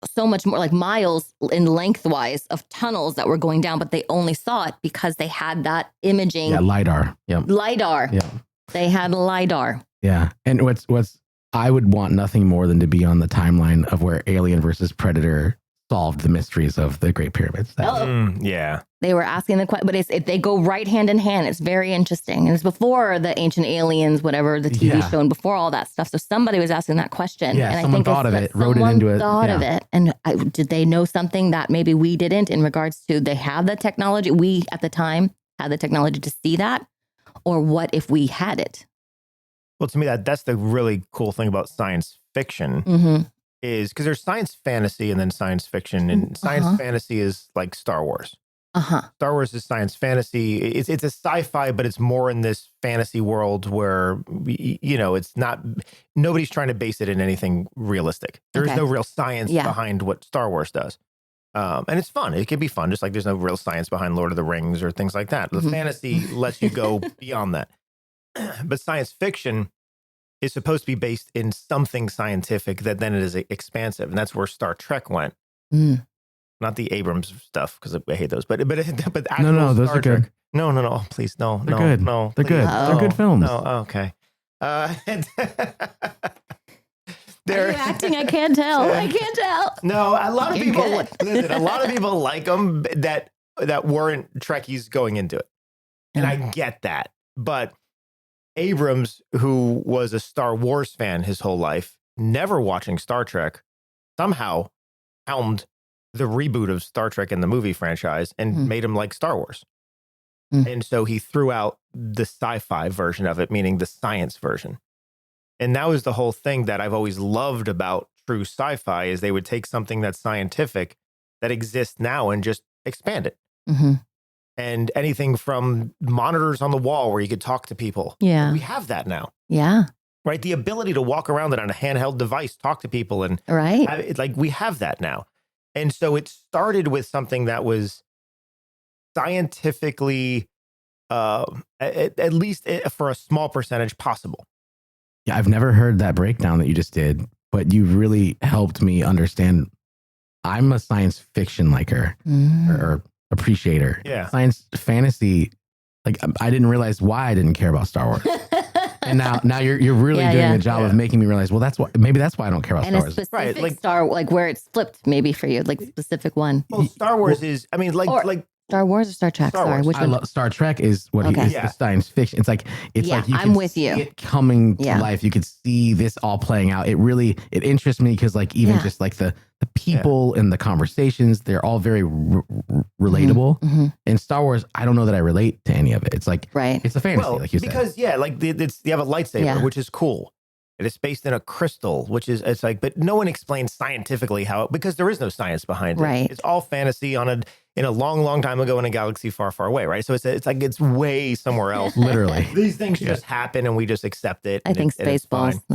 so much more, like miles in lengthwise of tunnels that were going down, but they only saw it because they had that imaging. Yeah, LiDAR. Yeah. LiDAR. Yeah. They had LiDAR. Yeah. And what's I would want nothing more than to be on the timeline of where Alien versus Predator solved the mysteries of the Great Pyramids. Yeah. They were asking the question, but they go right hand in hand. It's very interesting. And it's before the Ancient Aliens, whatever, the TV show, and before all that stuff. So somebody was asking that question. Yeah, and someone thought of it, wrote it into it. Thought of it. And did they know something that maybe we didn't in regards to they have the technology? We, at the time, had the technology to see that? Or what if we had it? Well, to me, that's the really cool thing about science fiction is because there's science fantasy and then science fiction. And science fantasy is like Star Wars. Star Wars is science fantasy. It's a sci-fi, but it's more in this fantasy world where, it's not, nobody's trying to base it in anything realistic. There's no real science behind what Star Wars does. And it's fun. It can be fun, just like there's no real science behind Lord of the Rings or things like that. The fantasy lets you go beyond that. But science fiction is supposed to be based in something scientific that then it is expansive. And that's where Star Trek went. Not the Abrams stuff, because I hate those. But actual no, those Star are good. Trek. No, please, no. They're good. No, they're please. good. No, They're good films. No, okay. Are you acting? I can't tell. I can't tell. No, a lot of people listen. A lot of people like them that weren't Trekkies going into it, and I get that. But Abrams, who was a Star Wars fan his whole life, never watching Star Trek, somehow helmed the reboot of Star Trek in the movie franchise and made him like Star Wars. And so he threw out the sci-fi version of it, meaning the science version. And that was the whole thing that I've always loved about true sci-fi is they would take something that's scientific that exists now and just expand it. And anything from monitors on the wall where you could talk to people. Yeah. We have that now. Yeah. Right? The ability to walk around it on a handheld device, talk to people. And it's like we have that now. And so it started with something that was scientifically, at least for a small percentage, possible. Yeah, I've never heard that breakdown that you just did, but you really helped me understand. I'm a science fiction liker or appreciator. Yeah. Science fantasy, like I didn't realize why I didn't care about Star Wars. And now you're really doing the job of making me realize, well, that's why I don't care about Star Wars. Specific right, like Star, like where it's flipped maybe for you, like specific one. Well, Star Wars is, I mean, like Star Wars or Star Trek? Star Sorry, Wars. which one? Star Trek is what is the science fiction. It's like you I'm can with see you. it coming to life. You could see this all playing out. It interests me because like even just like the people and the conversations, they're all very relatable. In Star Wars, I don't know that I relate to any of it. It's like it's a fantasy, like you said. Because you have a lightsaber, which is cool. And it's based in a crystal, it's like, but no one explains scientifically because there is no science behind it. Right. It's all fantasy in a long, long time ago in a galaxy far, far away, right? So it's like it's way somewhere else. Literally. These things just happen and we just accept it. I think Spaceballs. I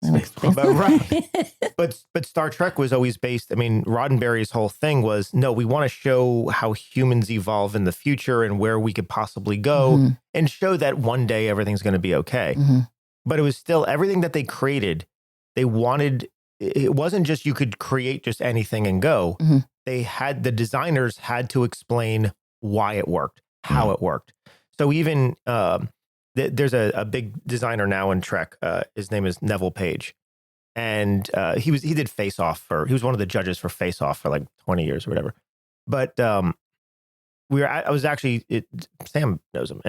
like Spaceballs. But Star Trek was always based, I mean, Roddenberry's whole thing was, no, we want to show how humans evolve in the future and where we could possibly go and show that one day everything's going to be okay. But it was still everything that they created. They wanted, it wasn't just you could create just anything and go. The designers had to explain why it worked, how it worked. So even there's a big designer now in Trek. His name is Neville Page. And he did Face Off he was one of the judges for Face Off for like 20 years or whatever. But Sam knows him,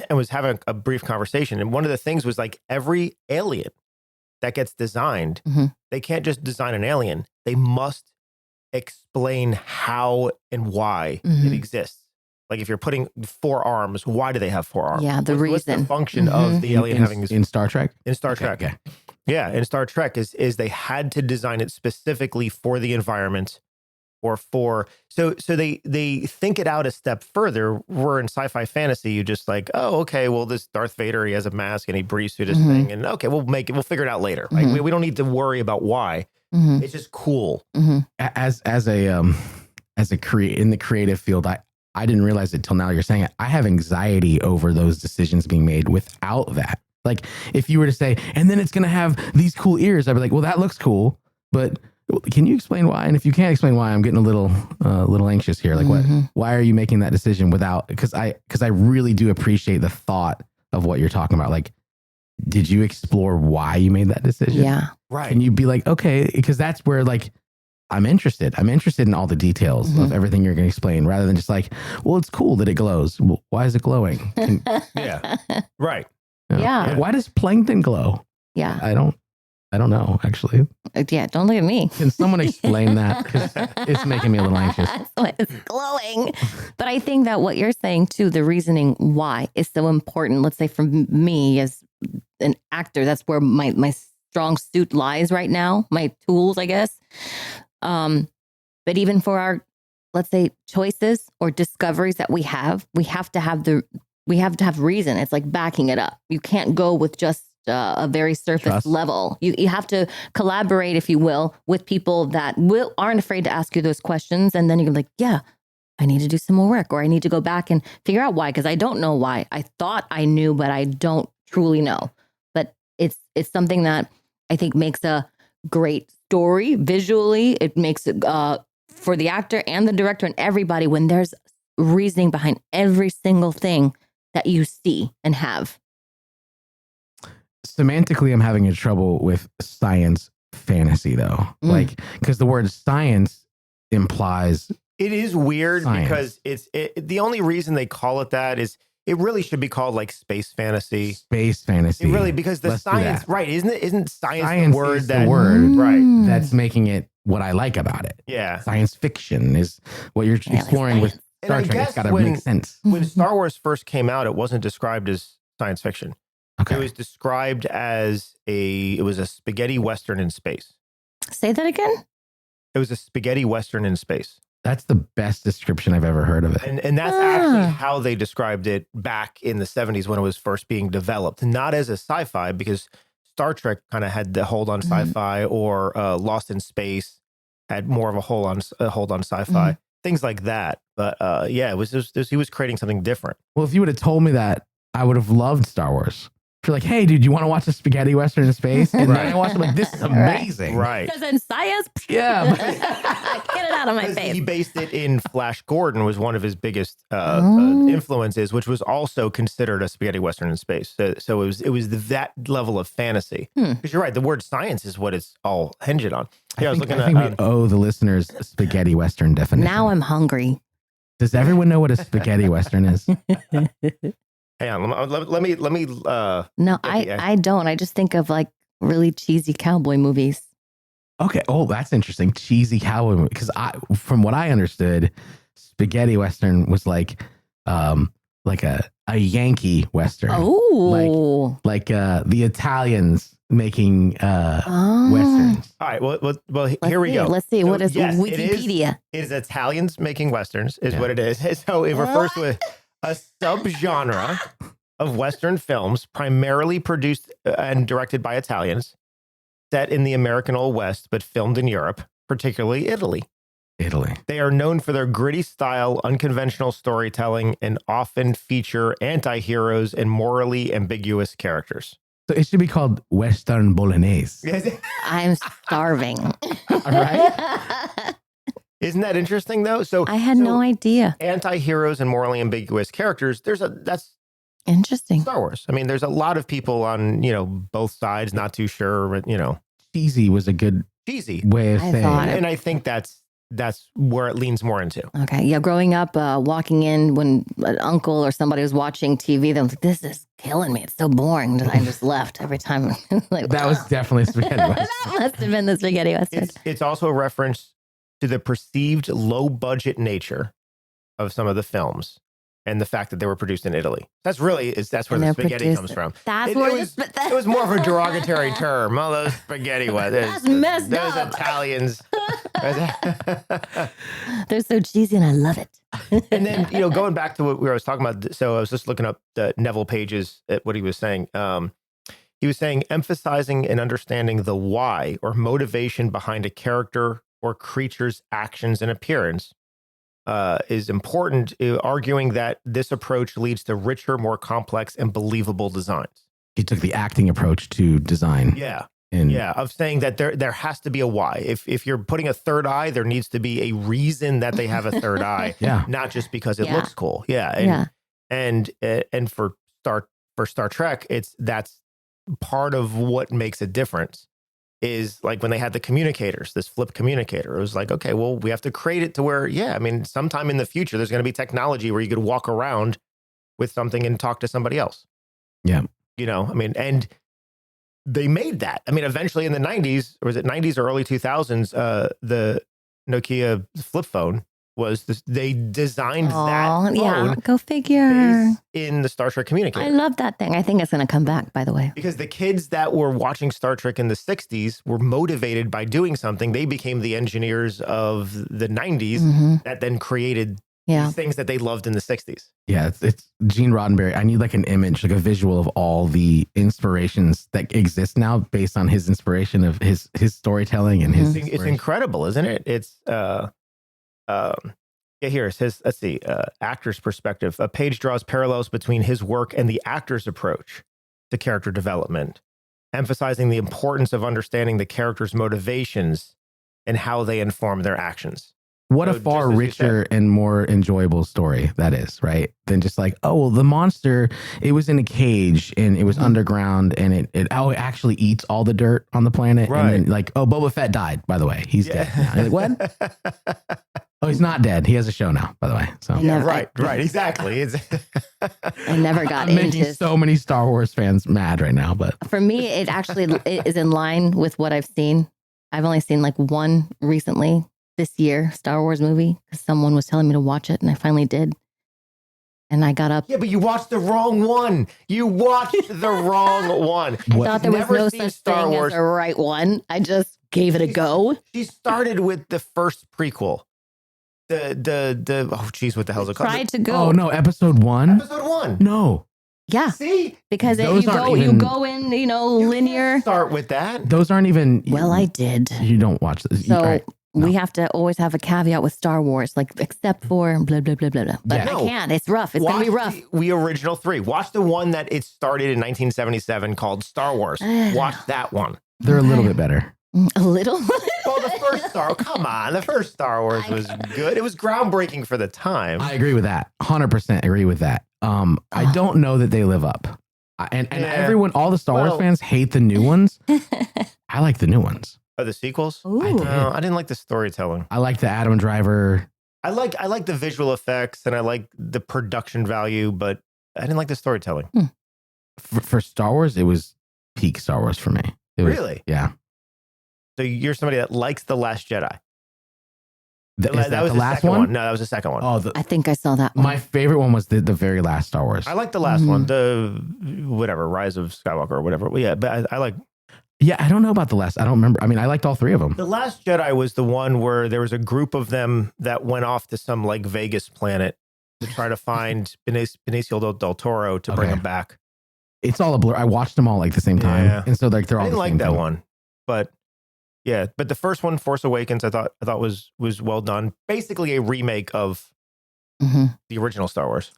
and was having a brief conversation. And one of the things was like every alien that gets designed, they can't just design an alien. They must explain how and why it exists. Like if you're putting 4 arms, why do they have 4 arms? Yeah, the reason. What's the function of the alien having this? In Star Trek? In Star Trek. Okay. Yeah, in Star Trek is they had to design it specifically for the environment or so they think it out a step further. Where in sci-fi fantasy, you just like, oh, okay, well, this Darth Vader, he has a mask and he breathes through this thing, and okay, we'll figure it out later. Like we don't need to worry about why. It's just cool. As in the creative field, I didn't realize it till now. You're saying it. I have anxiety over those decisions being made without that. Like if you were to say, and then it's going to have these cool ears, I'd be like, well, that looks cool, but Can you explain why? And if you can't explain why, I'm getting a little anxious here. Like, why are you making that decision without? Because I really do appreciate the thought of what you're talking about. Like, did you explore why you made that decision? Yeah. Right. Can you be like, okay, because that's where like I'm interested. I'm interested in all the details of everything you're going to explain, rather than just like, well, it's cool that it glows. Well, why is it glowing? Yeah. Right. Yeah. Why does plankton glow? Yeah. I don't know, actually. Yeah. Don't look at me. Can someone explain that? Because it's making me a little anxious. That's why it's glowing. But I think that what you're saying too, the reasoning why is so important. Let's say for me as an actor, that's where my strong suit lies right now. My tools, I guess. But even for our, let's say, choices or discoveries that we have to have reason. It's like backing it up. You can't go with just a very surface Trust. level. You have to collaborate, if you will, with people that aren't afraid to ask you those questions. And then you're like, yeah, I need to do some more work, or I need to go back and figure out why, because I don't know why. I thought I knew, but I don't truly know. But it's something that I think makes a great story visually. It makes it for the actor and the director and everybody when there's reasoning behind every single thing that you see and have. Semantically, I'm having a trouble with science fantasy, though. Like, because the word science implies It is weird science. because the only reason they call it that is it really should be called like space fantasy. Space fantasy. It really, because the Let's do science, that. right? Isn't science Science the word is that the word right? that's making it what I like about it. Yeah. Science fiction is what you're exploring with And Star I Trek. It's guess got to when- make sense. When Star Wars first came out, it wasn't described as science fiction. Okay. It was described as it was a spaghetti western in space. Say that again. It was a spaghetti western in space. That's the best description I've ever heard of it. And that's actually how they described it back in the 70s when it was first being developed. Not as a sci-fi, because Star Trek kind of had the hold on sci-fi, or Lost in Space had more of a hold on sci-fi, things like that. But yeah, it was he was creating something different. Well, if you would have told me that, I would have loved Star Wars. If you're like, hey, dude, you want to watch a spaghetti western in space? And then I watched it, like, this is amazing. Right. Because in science, Yeah. get it out of my Because face. he based it in Flash Gordon, was one of his biggest influences, which was also considered a spaghetti western in space. So it was that level of fantasy. Because you're right, the word science is what it's all hinged on. Yeah, I think we owe the listeners a spaghetti western definition. Now I'm hungry. Does everyone know what a spaghetti western is? hang on, let me. No, yeah. I don't. I just think of like really cheesy cowboy movies. Okay. Oh, that's interesting. Cheesy cowboy movie. Because from what I understood, spaghetti western was like a Yankee western. Oh, like the Italians making westerns. All right. Well. Here we go. Let's see. So, What is yes, Wikipedia? It is Italians making westerns, is what it is. So it refers to a subgenre of Western films, primarily produced and directed by Italians, set in the American Old West, but filmed in Europe, particularly Italy. They are known for their gritty style, unconventional storytelling, and often feature anti-heroes and morally ambiguous characters. So it should be called Western Bolognese. I'm starving. All right. Isn't that interesting, though? So I had no idea. Anti-heroes and morally ambiguous characters. That's Interesting. Star Wars. I mean, there's a lot of people on, both sides, not too sure, Cheesy was a good cheesy way of I saying thought it. And I think that's where it leans more into. Okay. Yeah. Growing up, walking in when an uncle or somebody was watching TV, they was like, this is killing me. It's so boring. And I just left every time. Like, That was definitely spaghetti western. that must have been the spaghetti western. It's also a reference to the perceived low budget nature of some of the films and the fact that they were produced in Italy. That's where And the they're spaghetti produced- comes from. That's It where was more of a derogatory term. Oh, those spaghetti That's messed those up. Italians. They're so cheesy and I love it. And then, going back to what we were talking about, so I was just looking up Neville Page's what he was saying. He was saying emphasizing and understanding the why or motivation behind a character or creature's actions and appearance is important, arguing that this approach leads to richer, more complex, and believable designs. He took the acting approach to design. Yeah. And of saying that there has to be a why. If you're putting a third eye, there needs to be a reason that they have a third eye. Yeah. Not just because it Yeah. looks cool. And for Star Trek, that's part of what makes a difference. Is like when they had the communicators, this flip communicator. It was like, okay, well, we have to create it to where, sometime in the future, there's going to be technology where you could walk around with something and talk to somebody else. Yeah. And they made that. Eventually in the 90s, or was it 90s or early 2000s, the Nokia flip phone was they designed that phone. Yeah, go figure. based in the Star Trek communicator. I love that thing. I think it's going to come back, by the way. Because the kids that were watching Star Trek in the 60s were motivated by doing something. They became the engineers of the 90s that then created these things that they loved in the 60s. Yeah, it's Gene Roddenberry. I need like an image, like a visual of all the inspirations that exist now based on his inspiration of his storytelling and his. It's incredible, isn't it? It's here it says, let's see, actor's perspective. A page draws parallels between his work and the actor's approach to character development, emphasizing the importance of understanding the character's motivations and how they inform their actions. What a far richer and more enjoyable story that is, right? Than just like, oh, well, the monster, it was in a cage and it was underground and it actually eats all the dirt on the planet. Right. And then like, oh, Boba Fett died, by the way. He's dead now. You're like, what? Oh, he's not dead. He has a show now, by the way. So Right, exactly. I never got I'm into making so many Star Wars fans mad right now, but For me, it actually is in line with what I've seen. I've only seen like one recently this year, Star Wars movie, because someone was telling me to watch it and I finally did. And I got up. Yeah, but you watched the wrong one. You watched the wrong one. I thought there was no such Star thing Wars. as a right one. I just gave it a go. She started with the first prequel. The oh geez, what the hell is it called? Tried to go. oh no, episode 1? Episode 1. No, Yeah. See? Because Those you aren't you even- go in, linear. Start with that. those aren't even. Well, I did. You don't watch this. So Right. we have to always have a caveat with Star Wars, like except for blah blah blah blah blah. But Yeah. I No. can't. It's rough. It's gonna be rough. The original 3. Watch the one that it started in 1977 called Star Wars. Watch that one. They're a little bit better. A little. Well, the first the first Star Wars was good. It was groundbreaking for the time. I agree with that. 100% agree with that. I don't know that they live up. And Yeah. everyone, all the Star Wars Well- fans hate the new ones. I like the new ones. The sequels? Ooh. No, I didn't like the storytelling. I like the Adam Driver. I like the visual effects and I like the production value, but I didn't like the storytelling. For Star Wars, it was peak Star Wars for me. It was, Really? Yeah. So you're somebody that likes The Last Jedi. Is that was the last second one? No, that was the second one. Oh, I think I saw that one. my favorite one was the very last Star Wars. I like the last one, the whatever, Rise of Skywalker or whatever. Well, yeah, but I like Yeah, I don't know about the last. I don't remember. I mean, I liked all 3 of them. The Last Jedi was the one where there was a group of them that went off to some like Vegas planet to try to find Benicio del Toro to bring Okay. him back. It's all a blur. I watched them all like the same time, Yeah. and so like they're all. I didn't the like same that thing. one, but yeah, but the first one, Force Awakens, I thought was well done. Basically, a remake of Mhm. the original Star Wars.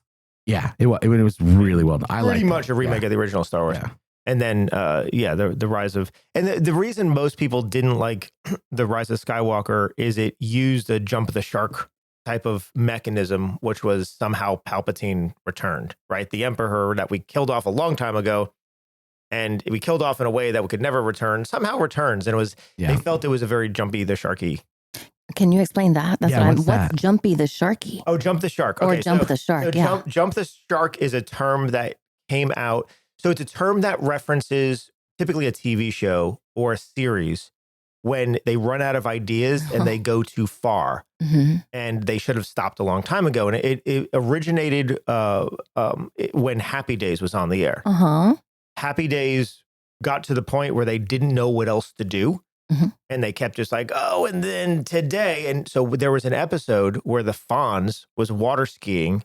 Yeah, it was really well done. I Pretty liked much it. a remake Yeah. of the original Star Wars. Yeah. And then, the Rise of, and the reason most people didn't like the Rise of Skywalker is it used a jump the shark type of mechanism, which was somehow Palpatine returned, right? The Emperor that we killed off a long time ago, and we killed off in a way that we could never return, somehow returns. And it was, Yeah. they felt it was a very jumpy the sharky. Can you explain that? That's Yeah, what I'm. what's What's that? Jumpy the Sharky? Oh, jump the shark. Or Okay, jump the shark, so yeah. jump the shark is a term that came out. So it's a term that references typically a TV show or a series when they run out of ideas and they go too far, Mhm. and they should have stopped a long time ago. And it originated when Happy Days was on the air. Uh-huh. Happy Days got to the point where they didn't know what else to do. Mhm. And they kept just like, oh, and then today. And so there was an episode where the Fonz was water skiing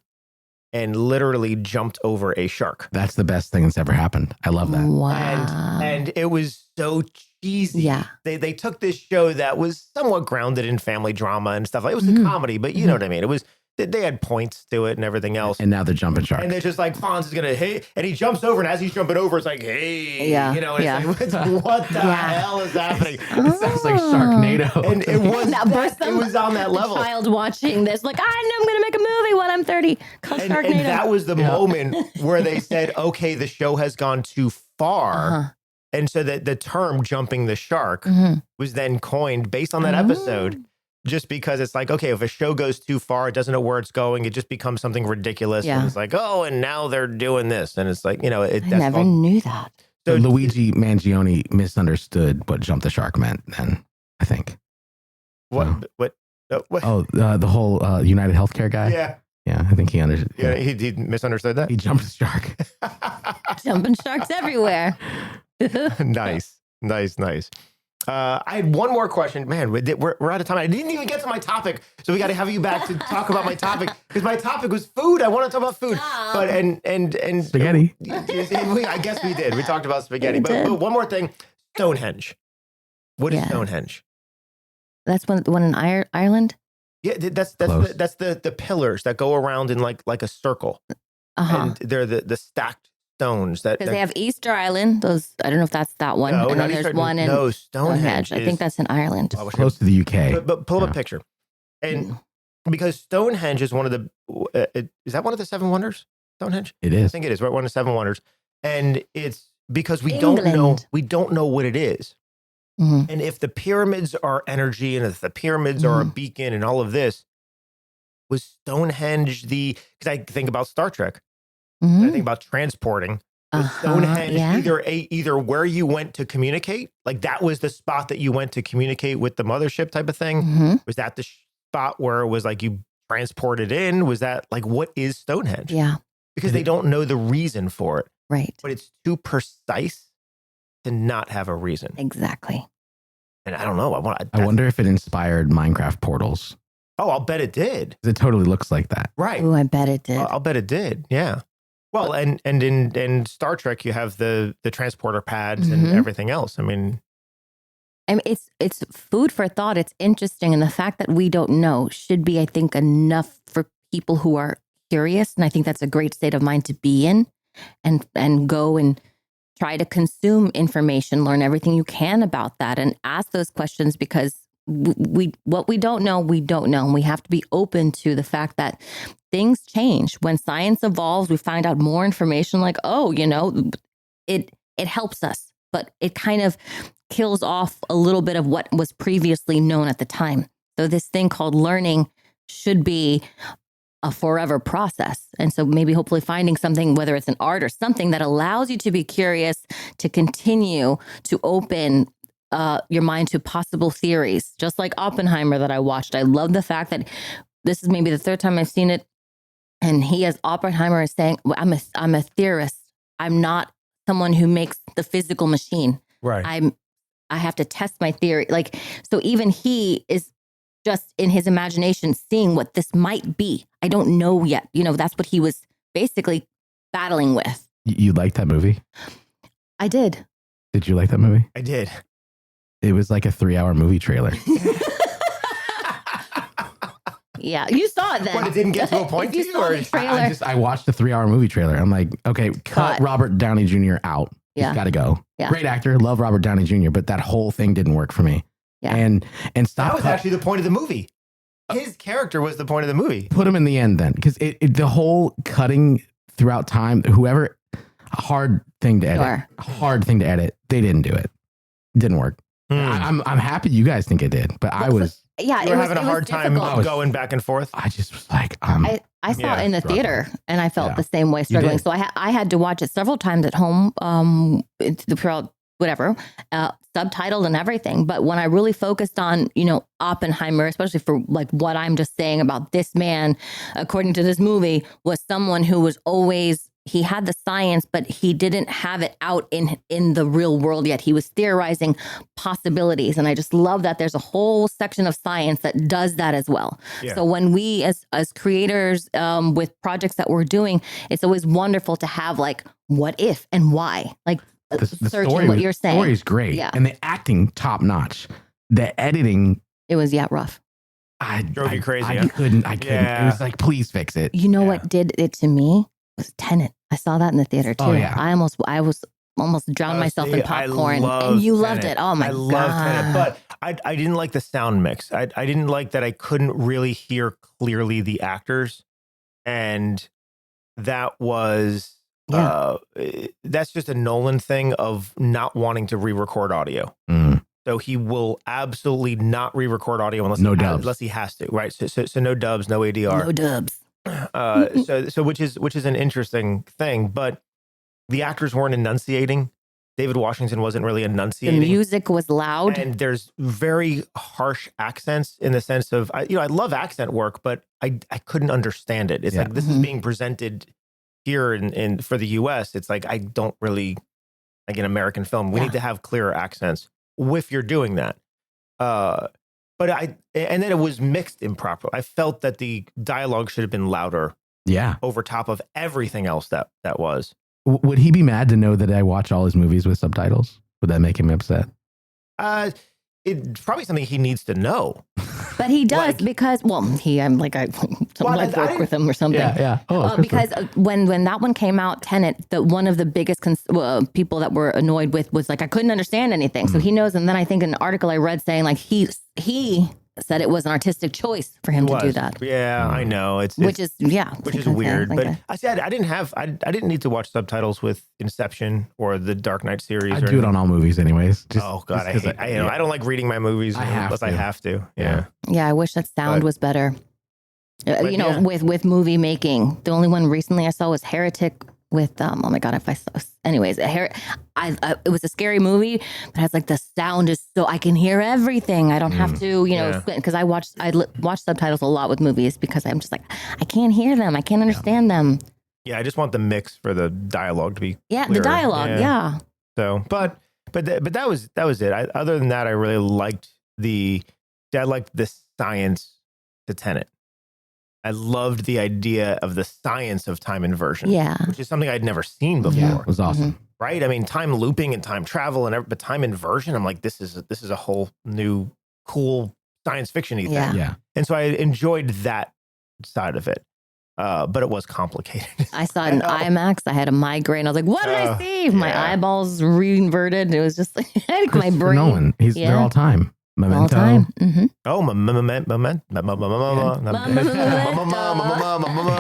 and literally jumped over a shark. That's the best thing that's ever happened. I love that. Wow. And it was so cheesy. Yeah. They took this show that was somewhat grounded in family drama and stuff. It was a Mhm. comedy, but you know what I mean? It was they had points to it and everything else. And now they're jumping sharks. And they're just like, Fonz is going to hit. And he jumps over. And as he's jumping over, it's like, hey. Yeah, You know, and it's like, what the hell is happening? It sounds like Sharknado. And it was, it was on that level. Child watching this, like, I know I'm going to make a movie when I'm 30 called Sharknado. And that was the moment where they said, okay, the show has gone too far. And so that the term jumping the shark was then coined based on that episode. Just because it's like, okay, if a show goes too far, it doesn't know where it's going. It just becomes something ridiculous. Yeah. And it's like, oh, and now they're doing this. And it's like, you know, I never knew that. So Luigi Mangione misunderstood what jump the shark meant then, I think. What? Oh, the whole United Healthcare guy? Yeah. Yeah, I think he understood. Yeah, he misunderstood that. He jumped the shark. Jumping sharks everywhere. Nice. I had one more question. Man, we're out of time. I didn't even get to my topic, so we got to have you back to talk about my topic because my topic was food. I want to talk about food, but and spaghetti. I guess we did. We talked about spaghetti, but one more thing: Stonehenge. What is Stonehenge? That's one in Ireland. Yeah, that's the pillars that go around in like a circle, and they're the stacked stones that because they have Easter Island. Those I don't know if that's that one. No, and then there's one in Stonehenge. I think that's in Ireland. Close to the UK. But pull up a picture, and because Stonehenge is one of the is that one of the 7 wonders? Stonehenge. It is. I think it is. Right, one of the 7 wonders, and it's because we don't know what it is. And if the pyramids are energy, and if the pyramids are a beacon, and all of this, was Stonehenge because I think about Star Trek. I think about transporting. Stonehenge, either where you went to communicate, like that was the spot that you went to communicate with the mothership type of thing. Was that the spot where it was like you transported in? Was that like, what is Stonehenge? Yeah. Because they don't know the reason for it. Right. But it's too precise to not have a reason. Exactly. And I don't know. I wonder if it inspired Minecraft portals. Oh, I'll bet it did. It totally looks like that. Right. Oh, I bet it did. I'll bet it did. Yeah. Well, and in Star Trek, you have the transporter pads and everything else. I mean, it's food for thought. It's interesting. And the fact that we don't know should be, I think, enough for people who are curious. And I think that's a great state of mind to be in and go and try to consume information, learn everything you can about that and ask those questions because what we don't know, we don't know. And we have to be open to the fact that things change. When science evolves, we find out more information like, oh, you know, it helps us, but it kind of kills off a little bit of what was previously known at the time. So this thing called learning should be a forever process. And so maybe hopefully finding something, whether it's an art or something that allows you to be curious, to continue to open your mind to possible theories, just like Oppenheimer that I watched. I love the fact that this is maybe the 3rd time I've seen it. And he, as Oppenheimer, is saying, well, I'm a theorist. I'm not someone who makes the physical machine. Right. I have to test my theory. Like, so even he is just in his imagination seeing what this might be. I don't know yet. You know, that's what he was basically battling with. You liked that movie? I did. Did you like that movie? I did. It was like a 3-hour movie trailer. Yeah, you saw it then. But it didn't get to a point to you? Saw the trailer. I watched the 3-hour movie trailer. I'm like, okay, cut Robert Downey Jr. out. Yeah. He's got to go. Yeah. Great actor. Love Robert Downey Jr., but that whole thing didn't work for me. Yeah. And stop. That was actually the point of the movie. His character was the point of the movie. Put him in the end then, because the whole cutting throughout time, whoever, hard thing to edit. Sure. Hard thing to edit. They didn't do it. Didn't work. I'm happy you guys think it did, but I was. Yeah, you were having a hard time going back and forth. I just was like, I saw it in the theater, and I felt the same way, struggling. So I had to watch it several times at home, throughout whatever, subtitled and everything. But when I really focused on, you know, Oppenheimer, especially for like what I'm just saying about this man, according to this movie, was someone who was always. He had the science, but he didn't have it out in the real world yet. He was theorizing possibilities. And I just love that there's a whole section of science that does that as well. Yeah. So when we as creators with projects that we're doing, it's always wonderful to have like, what if and why? Like the searching story, what you're saying. The story is great. Yeah. And the acting top notch. The editing. It was rough. Drove you crazy, I huh? couldn't. Yeah. It was like, please fix it. You know what did it to me? Was Tenet. I saw that in the theater too. Oh, yeah. I was almost drowned myself in popcorn, and you loved it. Oh my I god! love Tenet, but I didn't like the sound mix. I didn't like that I couldn't really hear clearly the actors, and that was that's just a Nolan thing of not wanting to re-record audio. Mm. So he will absolutely not re-record audio unless he has to, right? So no dubs, no ADR, No dubs. so which is an interesting thing, but the actors weren't enunciating. David Washington wasn't really The enunciating. music was loud. And there's very harsh accents in the sense of, I love accent work, but I couldn't understand it. It's like, this is being presented here in for the US. It's like, I don't really, like in American film, we need to have clearer accents if you're doing that. And then it was mixed improperly. I felt that the dialogue should have been louder. Yeah. Over top of everything else that was. Would he be mad to know that I watch all his movies with subtitles? Would that make him upset? It's probably something he needs to know. But he does because, I'm like, I work with him or something. Yeah. Oh, because when that one came out, Tenet, one of the biggest people that were annoyed with was like, I couldn't understand anything. So he knows. And then I think an article I read saying like he said it was an artistic choice for him to do that. Yeah, I know. Which is weird. But I said I didn't need to watch subtitles with Inception or the Dark Knight series. I do it on all movies anyways. Oh God, I don't like reading my movies unless I have to. Yeah. Yeah, I wish that sound was better. With movie making, the only one recently I saw was Heretic with oh my God, if I saw, anyways, it was a scary movie, but I was like, the sound is so I can hear everything. I don't have to, because I watch subtitles a lot with movies because I'm just like, I can't hear them, I can't understand them. Yeah, I just want the mix for the dialogue to be clearer. The dialogue, yeah. So, but that was it. Other than that, I really liked the science to Tenet. I loved the idea of the science of time inversion. Yeah. Which is something I'd never seen before. Yeah, it was awesome. Right? I mean, time looping and time travel but time inversion, I'm like, this is a whole new cool science fiction-y thing. Yeah. And so I enjoyed that side of it. But it was complicated. I saw it in IMAX. I had a migraine. I was like, what did I see? My eyeballs re-inverted. It was just like my brain. Nolan. They're all time. Memento. All time. Mm-hmm. Oh,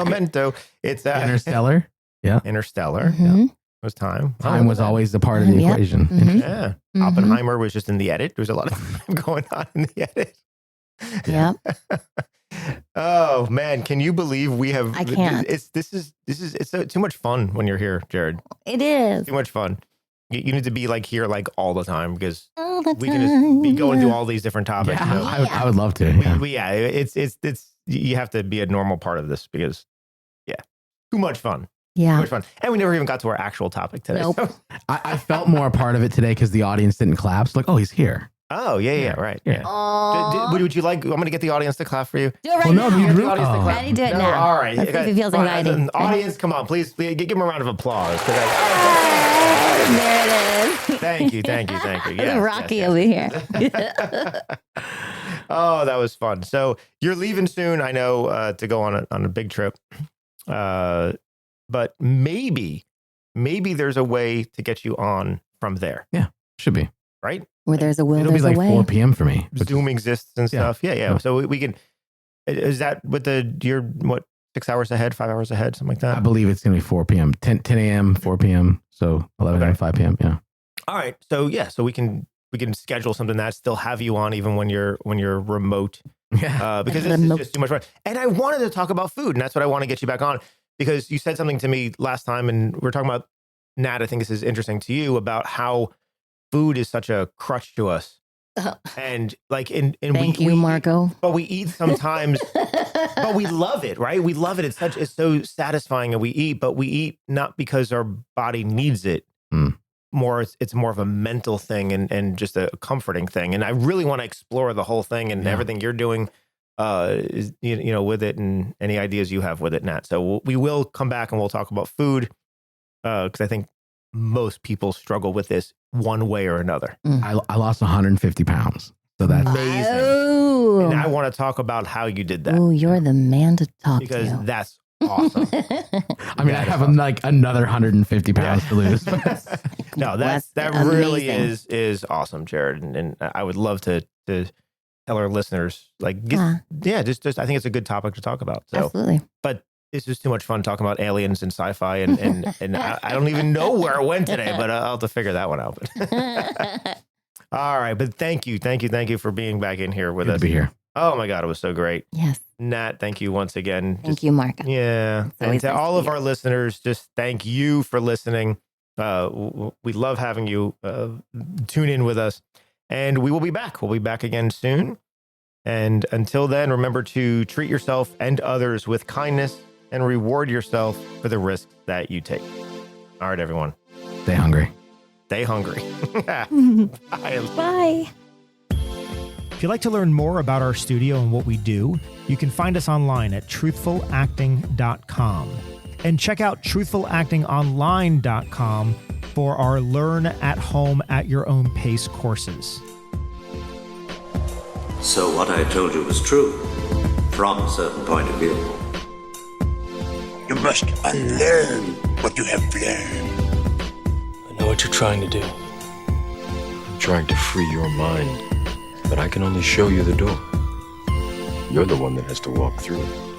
Memento. It's Interstellar. Yeah. Interstellar. Mm-hmm. Yeah. It was time. Time was always a part of the equation. Mm-hmm. Yeah. Mm-hmm. Oppenheimer was just in the edit. There was a lot of time going on in the edit. Yeah. Oh man, can you believe we have? I can't. It's too much fun when you're here, Jared. It is Too much fun. You need to be like here like all the time because we can just be going through all these different topics. Yeah, I would love to. It's you have to be a normal part of this because too much fun. Yeah. Too much fun. And we never even got to our actual topic today. Nope. So. I felt more a part of it today because the audience didn't clap. It's like, oh, he's here. Oh, yeah, right. Yeah. Would you like, I'm going to get the audience to clap for you. Do it right now. Ready? Do it now. All right. Let's see if he feels anxiety. Audience, come on, please give him a round of applause. There it is. Thank you. Yes, Rocky over here. Oh, that was fun. So you're leaving soon, I know, to go on a big trip. But maybe there's a way to get you on from there. Yeah, should be. Right? Where there's a will, it'll there's be like a way. 4 p.m. for me. Zoom exists and stuff. Yeah. So we can. Is that with you're what 6 hours ahead, 5 hours ahead, something like that? I believe it's going to be 4 p.m. 10 a.m., 4 p.m. So 11 a.m., 5 p.m. Yeah. All right. So so we can schedule something that still have you on even when you're remote. Yeah. Because this is just too much fun. And I wanted to talk about food, and that's what I want to get you back on because you said something to me last time, and we're talking about Nat. I think this is interesting to you about how food is such a crutch to us. And like Thank you, Marco. But we eat sometimes, but we love it, right? We love it. It's so satisfying, and we eat, but we eat not because our body needs it. It's more of a mental thing and just a comforting thing. And I really want to explore the whole thing and everything you're doing, is, with it, and any ideas you have with it, Nat. So we will come back and we'll talk about food, because I think most people struggle with this one way or another. I lost 150 pounds. So that's amazing. Oh, Ooh. And I want to talk about how you did that. Ooh, you're the man to talk because to. that's awesome. I mean, I have like another 150 pounds to lose. No, that really is awesome, Jared. And I would love to tell our listeners, like, just I think it's a good topic to talk about. So, Absolutely. But it's just too much fun talking about aliens and sci-fi, and I don't even know where it went today, but I'll have to figure that one out. All right, but thank you for being back in here with Good us. to be here. Oh my God, it was so great. Yes. Nat, thank you once again. Thank you, Mark. Yeah. And to nice all to of hear. our listeners, just thank you for listening. We love having you tune in with us, and we will be back. We'll be back again soon. And until then, remember to treat yourself and others with kindness and reward yourself for the risks that you take. All right, everyone. Stay hungry. Stay hungry. Bye. Bye. If you'd like to learn more about our studio and what we do, you can find us online at truthfulacting.com. And check out truthfulactingonline.com for our Learn at Home at Your Own Pace courses. So what I told you was true, from a certain point of view. You must unlearn what you have learned. I know what you're trying to do. I'm trying to free your mind, but I can only show you the door. You're the one that has to walk through it.